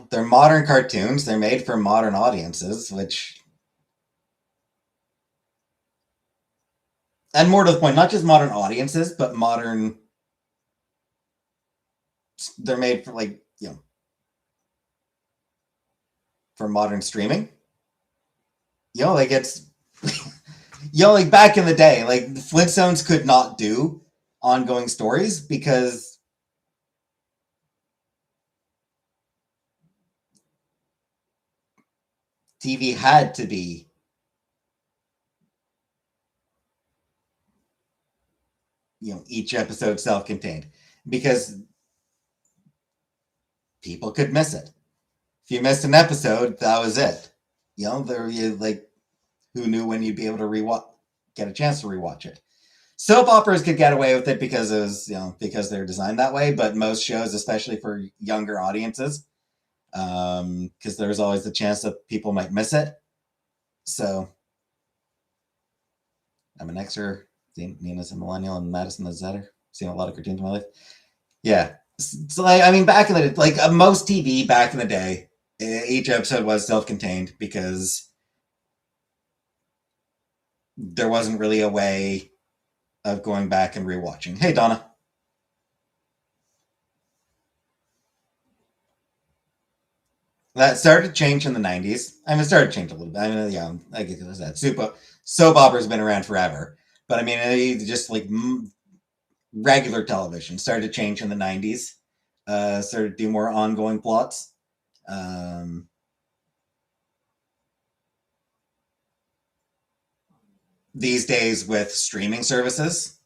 They're modern cartoons. They're made for modern audiences, which, and more to the point, not just modern audiences, but modern. They're made for for modern streaming. Like it's, like back in the day, like the Flintstones could not do ongoing stories because TV had to be each episode self-contained because people could miss it. If you missed an episode, that was it. Like, who knew when you'd be able to get a chance to rewatch it. Soap operas could get away with it because it was, because they're designed that way. But most shows, especially for younger audiences, because there's always the chance that people might miss it. So, I'm an Xer. Nina's a millennial, and Madison is Zetter. Seen a lot of cartoons in my life. Yeah. So, back in the most TV back in the day, each episode was self-contained because there wasn't really a way of going back and rewatching. Hey, Donna. That started to change in the 90s. It started to change a little bit. Like I said, soap opera's been around forever. But just like regular television started to change in the 90s. Started to do more ongoing plots. These days with streaming services,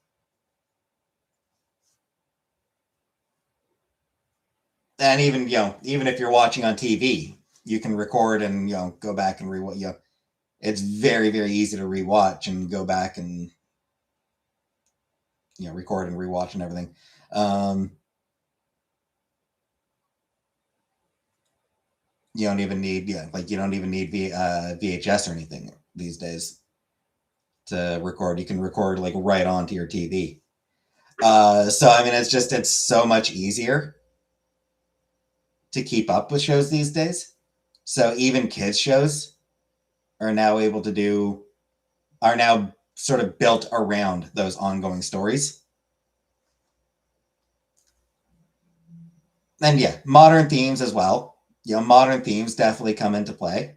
and even if you're watching on TV, you can record and go back and rewatch. It's very, very easy to rewatch and go back and record and rewatch and everything. You don't even need VHS or anything these days to record. You can record like right onto your TV. So it's so much easier to keep up with shows these days. So even kids shows are now sort of built around those ongoing stories. And modern themes as well. Modern themes definitely come into play.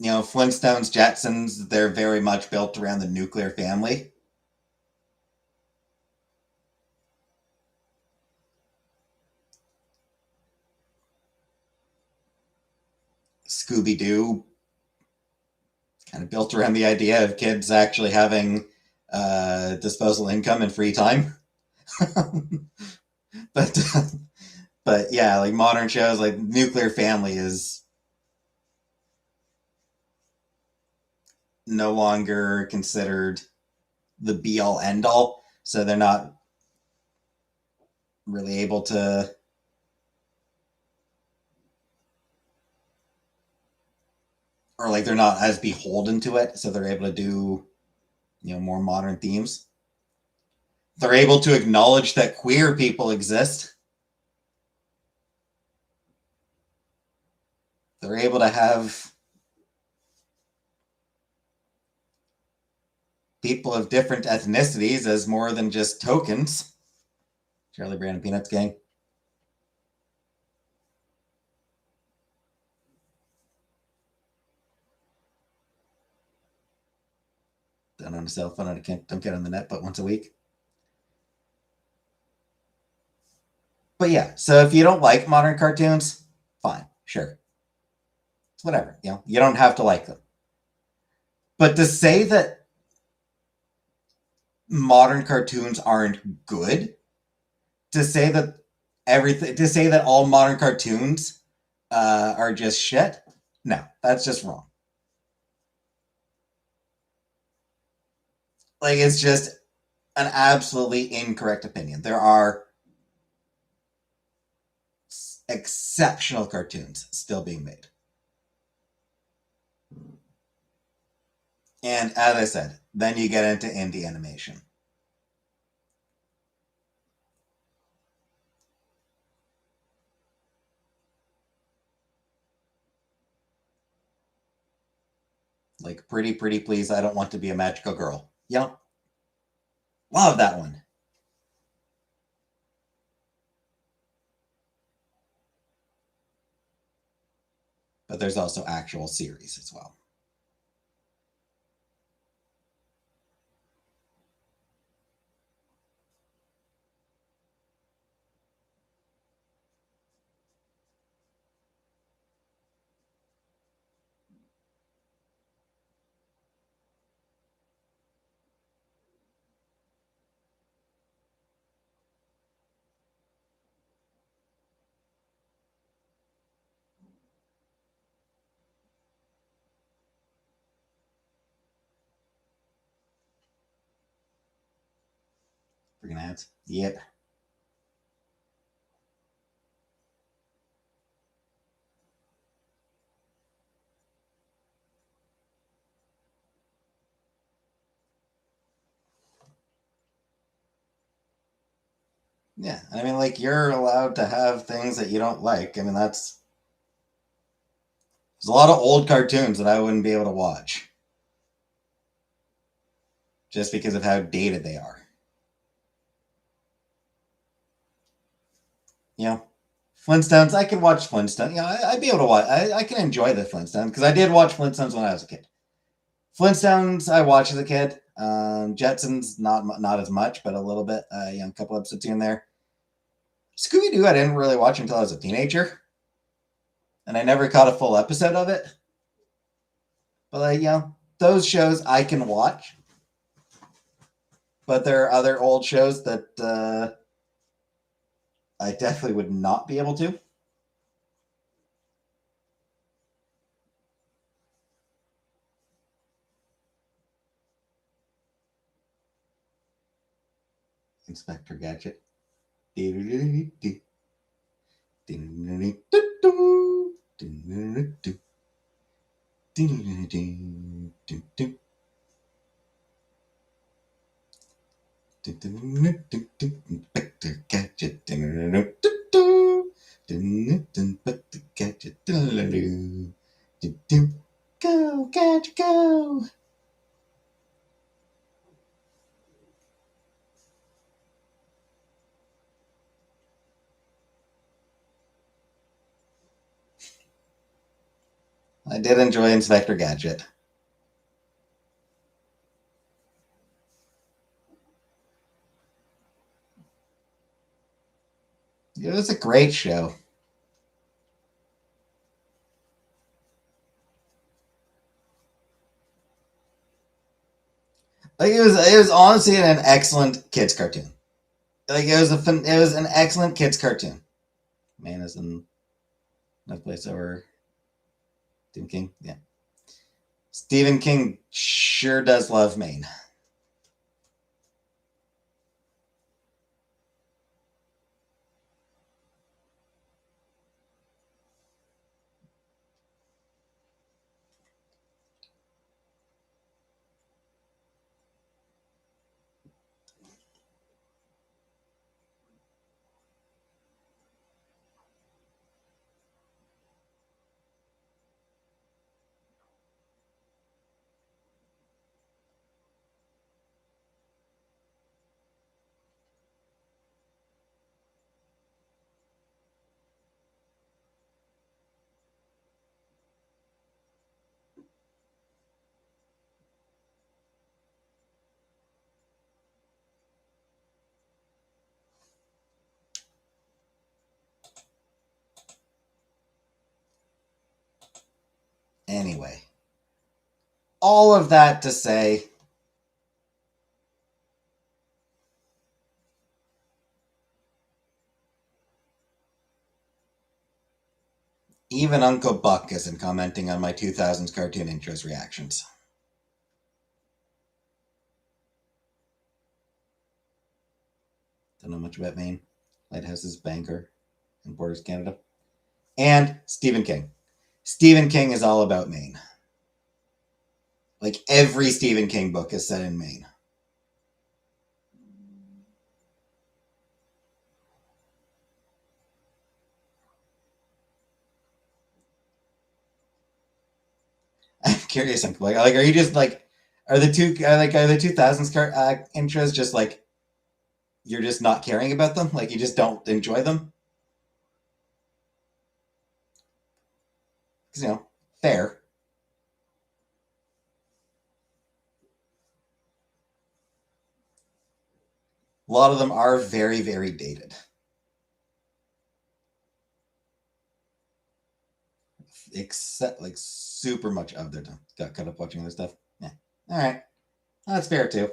Flintstones, Jetsons, they're very much built around the nuclear family. Scooby-Doo, kind of built around the idea of kids actually having disposable income and free time. but yeah, like modern shows like Nuclear Family is no longer considered the be all end all, so they're not really able to or like they're not as beholden to it, so they're able to do more modern themes. They're able to acknowledge that queer people exist. They're able to have people of different ethnicities as more than just tokens. Charlie Brown and Peanuts gang. Don't own a cell phone and I don't get on the net but once a week. But yeah, so if you don't like modern cartoons, fine, sure. It's whatever, you don't have to like them. But to say that modern cartoons aren't good, to say that all modern cartoons are just shit, no, that's just wrong. Like, it's just an absolutely incorrect opinion. There are exceptional cartoons still being made. And as I said, then you get into indie animation. Like Pretty Pretty Please, I Don't Want to Be a Magical Girl. Love that one. But there's also actual series as well. Freaking ads. Yep. Yeah, I mean, like, you're allowed to have things that you don't like. I mean, there's a lot of old cartoons that I wouldn't be able to watch just because of how dated they are. You know, Flintstones, I can watch Flintstones. You know, I'd be able to watch, I can enjoy the Flintstones because I did watch Flintstones when I was a kid. Flintstones, I watched as a kid. Jetsons, not as much, but a little bit. A couple episodes here and there. Scooby Doo, I didn't really watch until I was a teenager, and I never caught a full episode of it. But those shows I can watch. But there are other old shows that I definitely would not be able to. Inspector Gadget. Inspector Gadget. Go, Gadget, go! I did enjoy Inspector Gadget. It was a great show. Like it was honestly an excellent kids cartoon. Like it was an excellent kids cartoon. Man is in no place over Stephen King. Yeah, Stephen King sure does love Maine. Anyway, all of that to say, even Uncle Buck isn't commenting on my 2000s cartoon intros reactions. Don't know much about Maine. Lighthouse's Banker and Borders Canada. And Stephen King. Stephen King is all about Maine. Like every Stephen King book is set in Maine. I'm curious. Like, are you just like, are the 2000s intros just like you're just not caring about them? Like you just don't enjoy them? Because fair. A lot of them are very, very dated. Except like super much of their time. Got caught up watching other stuff. Yeah. All right. That's fair too.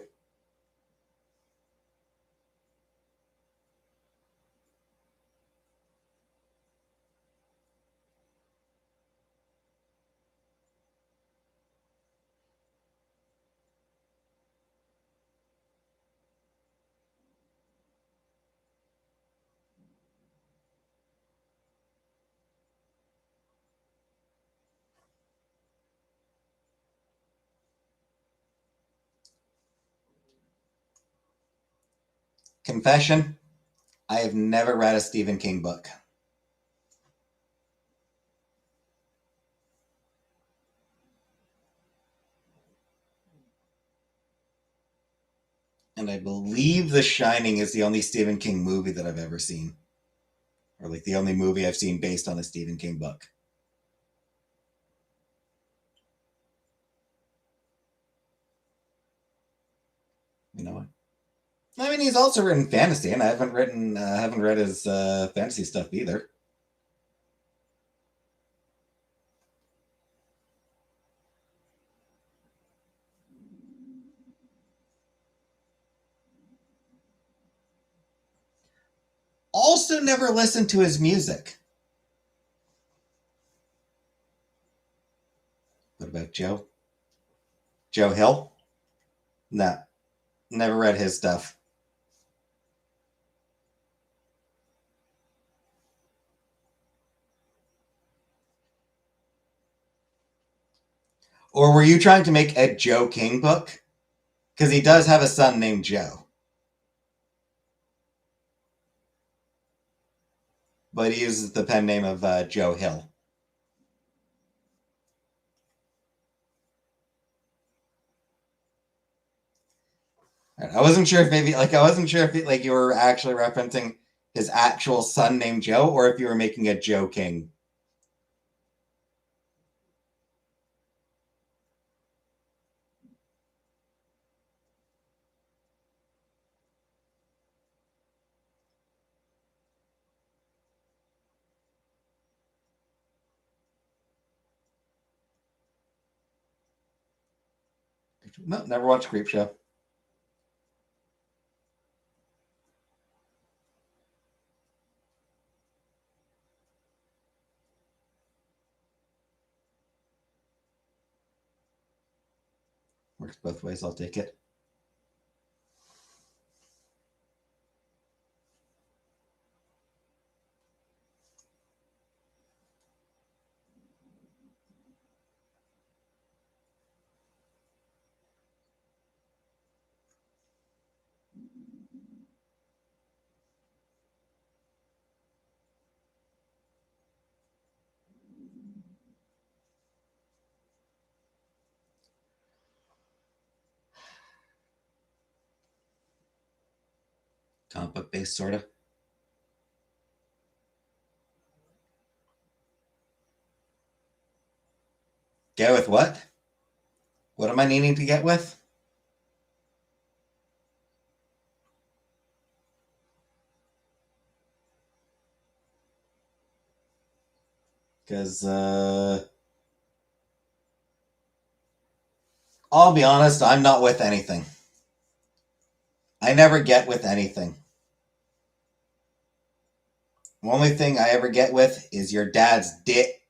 Confession, I have never read a Stephen King book. And I believe The Shining is the only Stephen King movie that I've ever seen. Or like the only movie I've seen based on a Stephen King book. You know what? I mean, he's also written fantasy, and I haven't read his fantasy stuff either. Also, never listened to his music. What about Joe? Joe Hill? No, never read his stuff. Or were you trying to make a Joe King book? Because he does have a son named Joe. But he uses the pen name of Joe Hill. I wasn't sure if like you were actually referencing his actual son named Joe, or if you were making a Joe King. No, never watched Creepshow. Works both ways. I'll take it. Comic book based, sort of. Get with what? What am I needing to get with? Because I'll be honest, I'm not with anything. I never get with anything. The only thing I ever get with is your dad's dick.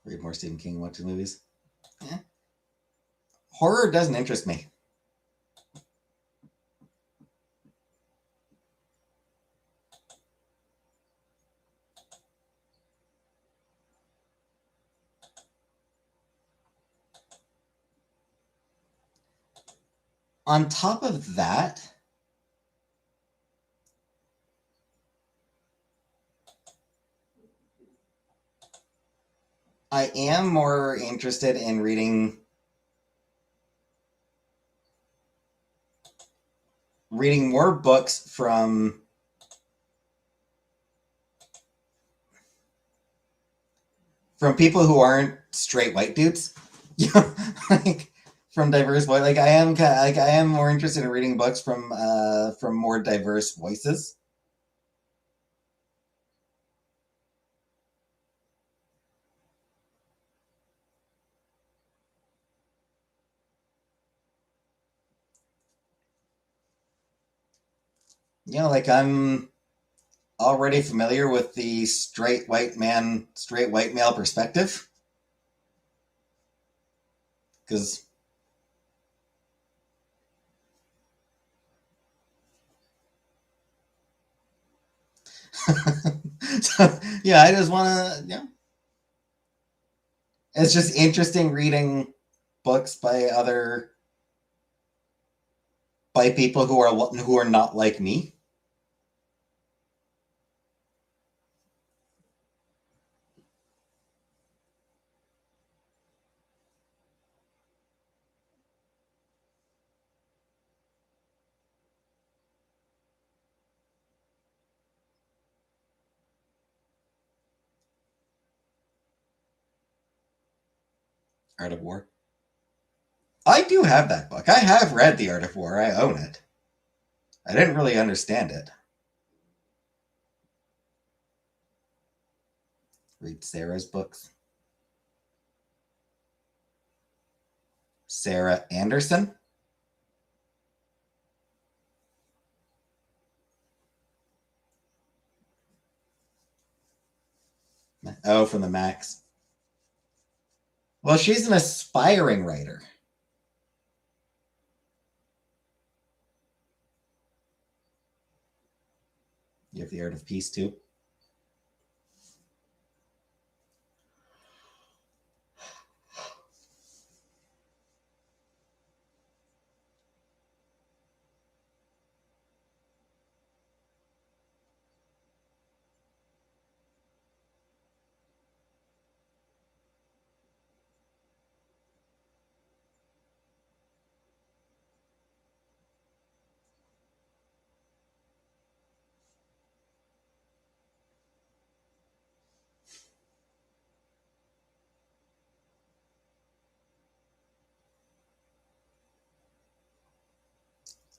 Read more Stephen King, watch the movies. Eh. Horror doesn't interest me. On top of that, I am more interested in reading more books from people who aren't straight white dudes. Yeah, like from diverse voice. Like I am more interested in reading books from more diverse voices. like I'm already familiar with the straight white male perspective. Because, so, yeah, I just want to, it's just interesting reading books by people who are not like me. Art of War. I do have that book. I have read The Art of War. I own it. I didn't really understand it. Read Sarah's books. Sarah Anderson. Oh, from the Max. Well, she's an aspiring writer. You have The Art of Peace too.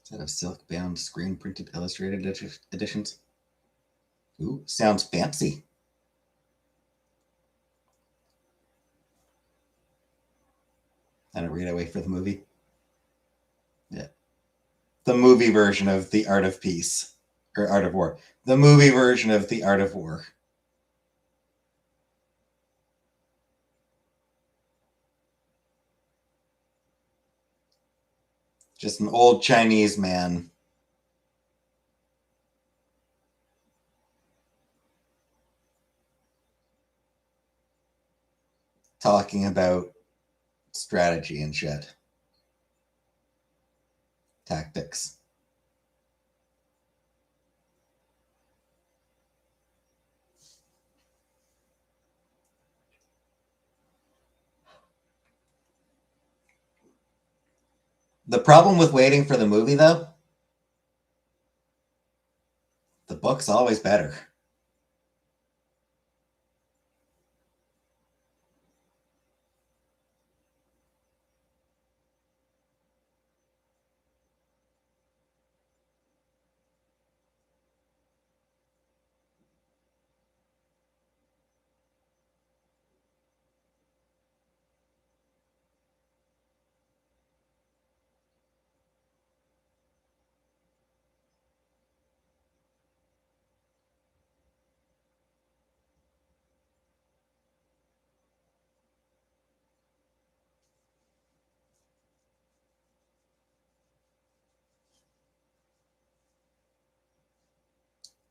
Instead of silk bound, screen printed, illustrated editions. Ooh, sounds fancy. I don't read. I wait for the movie. Yeah, the movie version of The Art of Peace or Art of War. The movie version of The Art of War. Just an old Chinese man talking about strategy and shit. Tactics. The problem with waiting for the movie, though, the book's always better.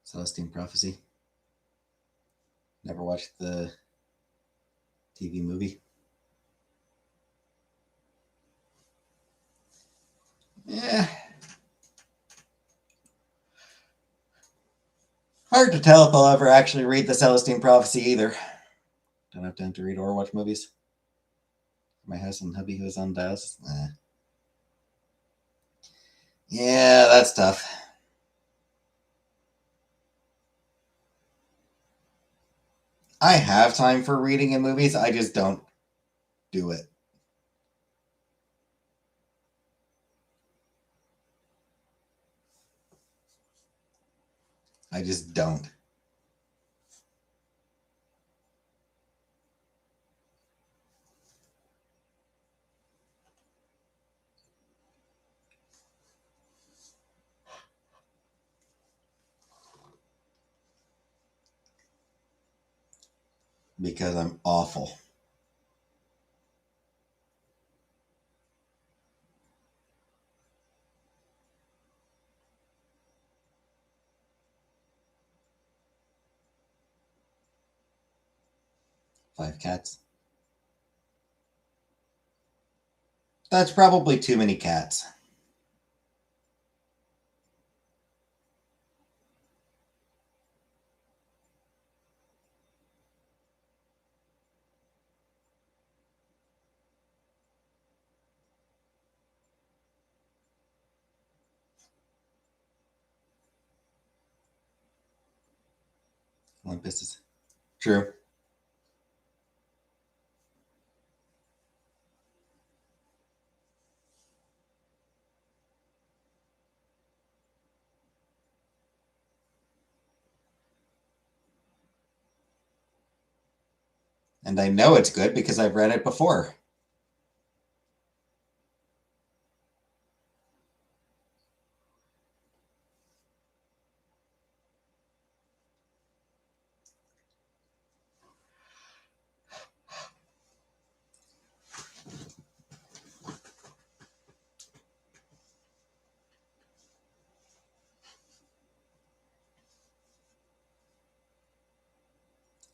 Celestine Prophecy. Never watched the TV movie. Yeah. Hard to tell if I'll ever actually read the Celestine Prophecy either. Don't have time to read or watch movies. My house and hubby who's on dialysis. Yeah, that's tough. I have time for reading and movies. I just don't do it. I just don't. because I'm awful. Five cats. That's probably too many cats. Olympus is true. And I know it's good because I've read it before.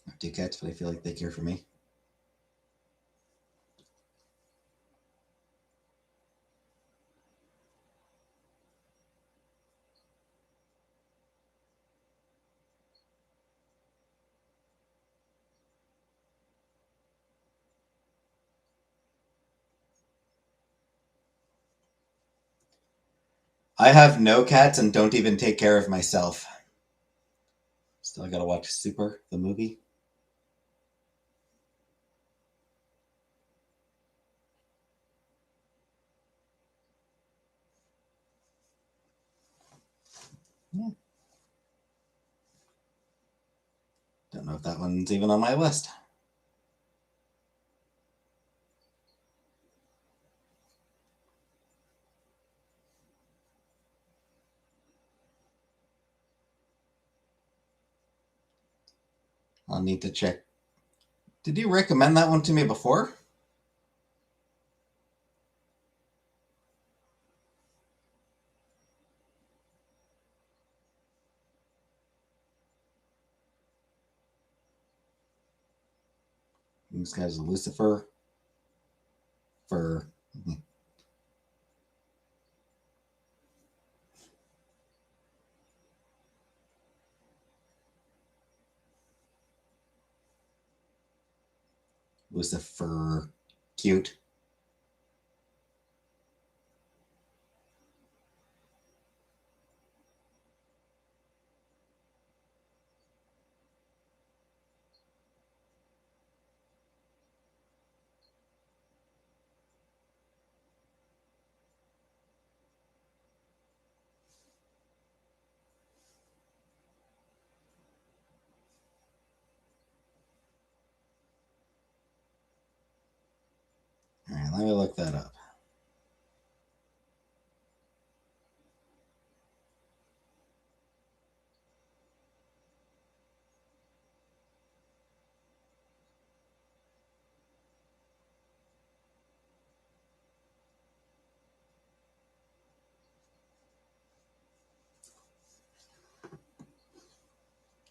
I have two cats, but I feel like they care for me. I have no cats and don't even take care of myself. Still gotta watch Super, the movie. Yeah. Don't know if that one's even on my list. I'll need to check. Did you recommend that one to me before? This guy's Lucifer. For Lucifer. Cute. All right, let me look that up.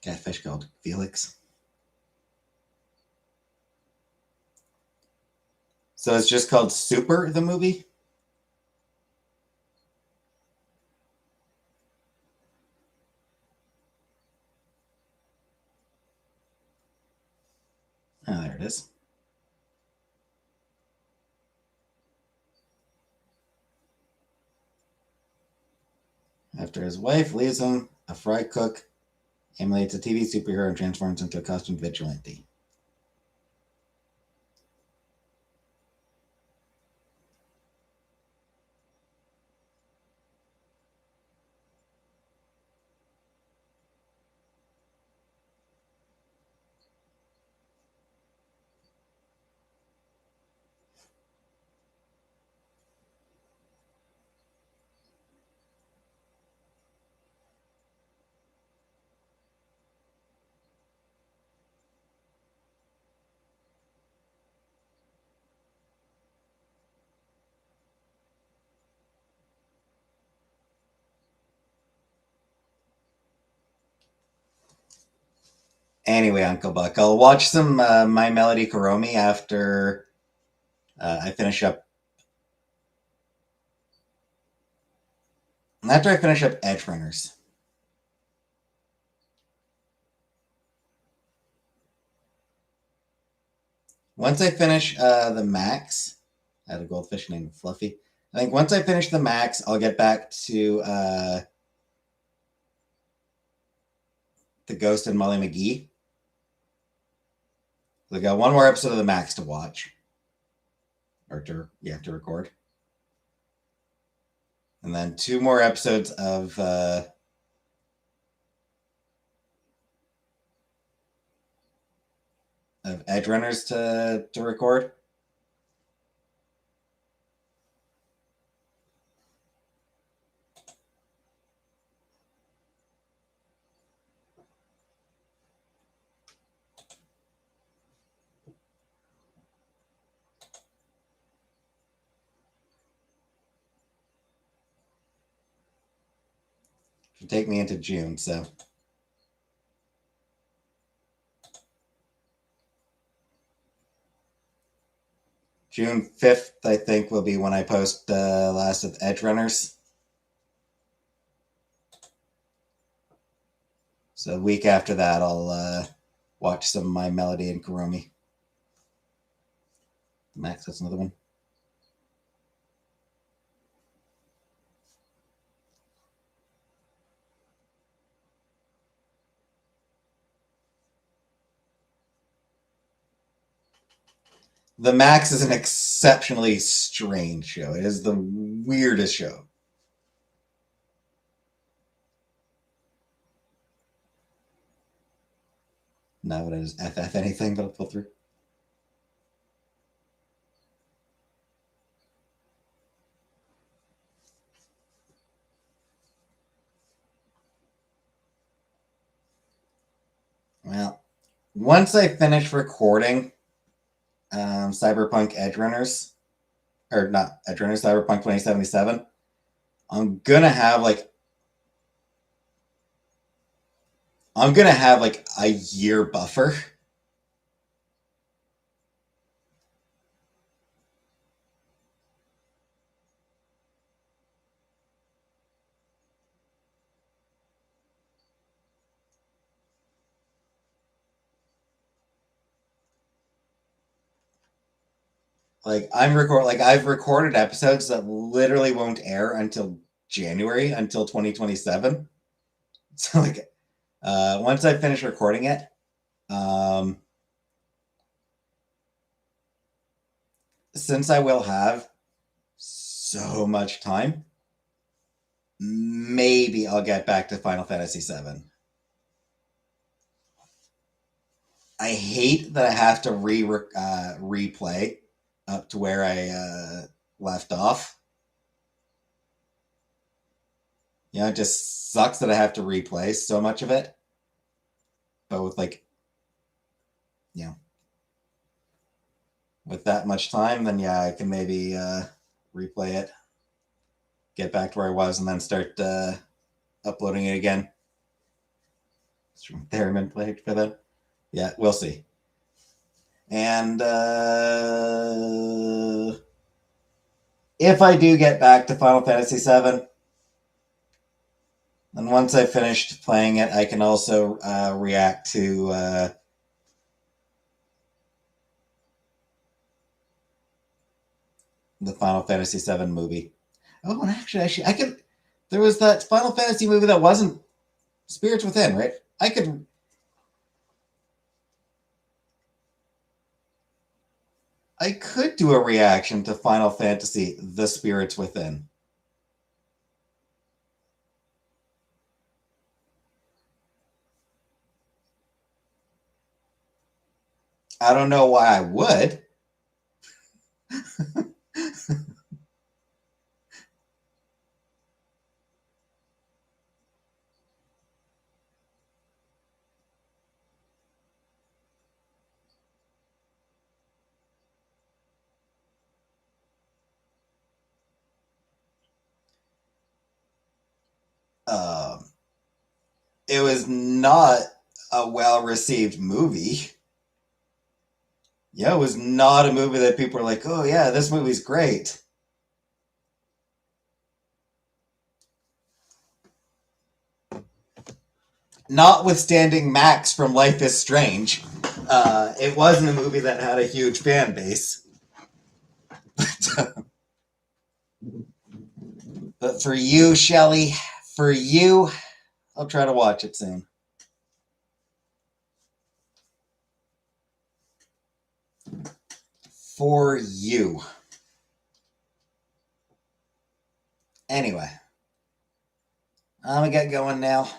Catfish called Felix. So it's just called Super, the movie? Oh, there it is. After his wife leaves him, a fry cook emulates a TV superhero and transforms into a costumed vigilante. Anyway, Uncle Buck, I'll watch some My Melody Kuromi after I finish up. After I finish up Edge Runners. Once I finish the Max, I had a goldfish named Fluffy. I think once I finish the Max, I'll get back to the Ghost and Molly McGee. I got one more episode of the Max to watch, or to record, and then two more episodes of Edge Runners to record. Should take me into June, so. June 5th, I think, will be when I post last of Edge Runners. So a week after that, I'll watch some My Melody and Kuromi. Max, that's another one. The Max is an exceptionally strange show. It is the weirdest show. Not what it is FF anything, but I'll pull through. Well, once I finish recording Cyberpunk Edge Runners, or not Edge Runners, Cyberpunk 2077, I'm gonna have like a year buffer. I've recorded episodes that literally won't air until January, until 2027. So once I finish recording it, since I will have so much time, maybe I'll get back to Final Fantasy VII. I hate that I have to replay up to where I left off. It just sucks that I have to replay so much of it. But with with that much time, then I can maybe replay it, get back to where I was, and then start uploading it again. Theremin played for that. Yeah, we'll see. And if I do get back to Final Fantasy VII, then once I've finished playing it, I can also react to the Final Fantasy VII movie. Oh, and actually, I could. There was that Final Fantasy movie that wasn't Spirits Within, right? I could do a reaction to Final Fantasy The Spirits Within. I don't know why I would. It was not a well-received movie. Yeah, it was not a movie that people were like, oh yeah, this movie's great. Notwithstanding Max from Life is Strange, it wasn't a movie that had a huge fan base. But for you, Shelley, for you, I'll try to watch it soon. For you. Anyway, I'm gonna get going now.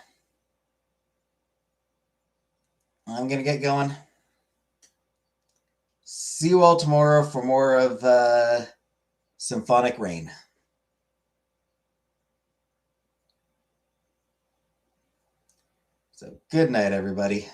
I'm gonna get going. See you all tomorrow for more of Symphonic Rain. So good night, everybody.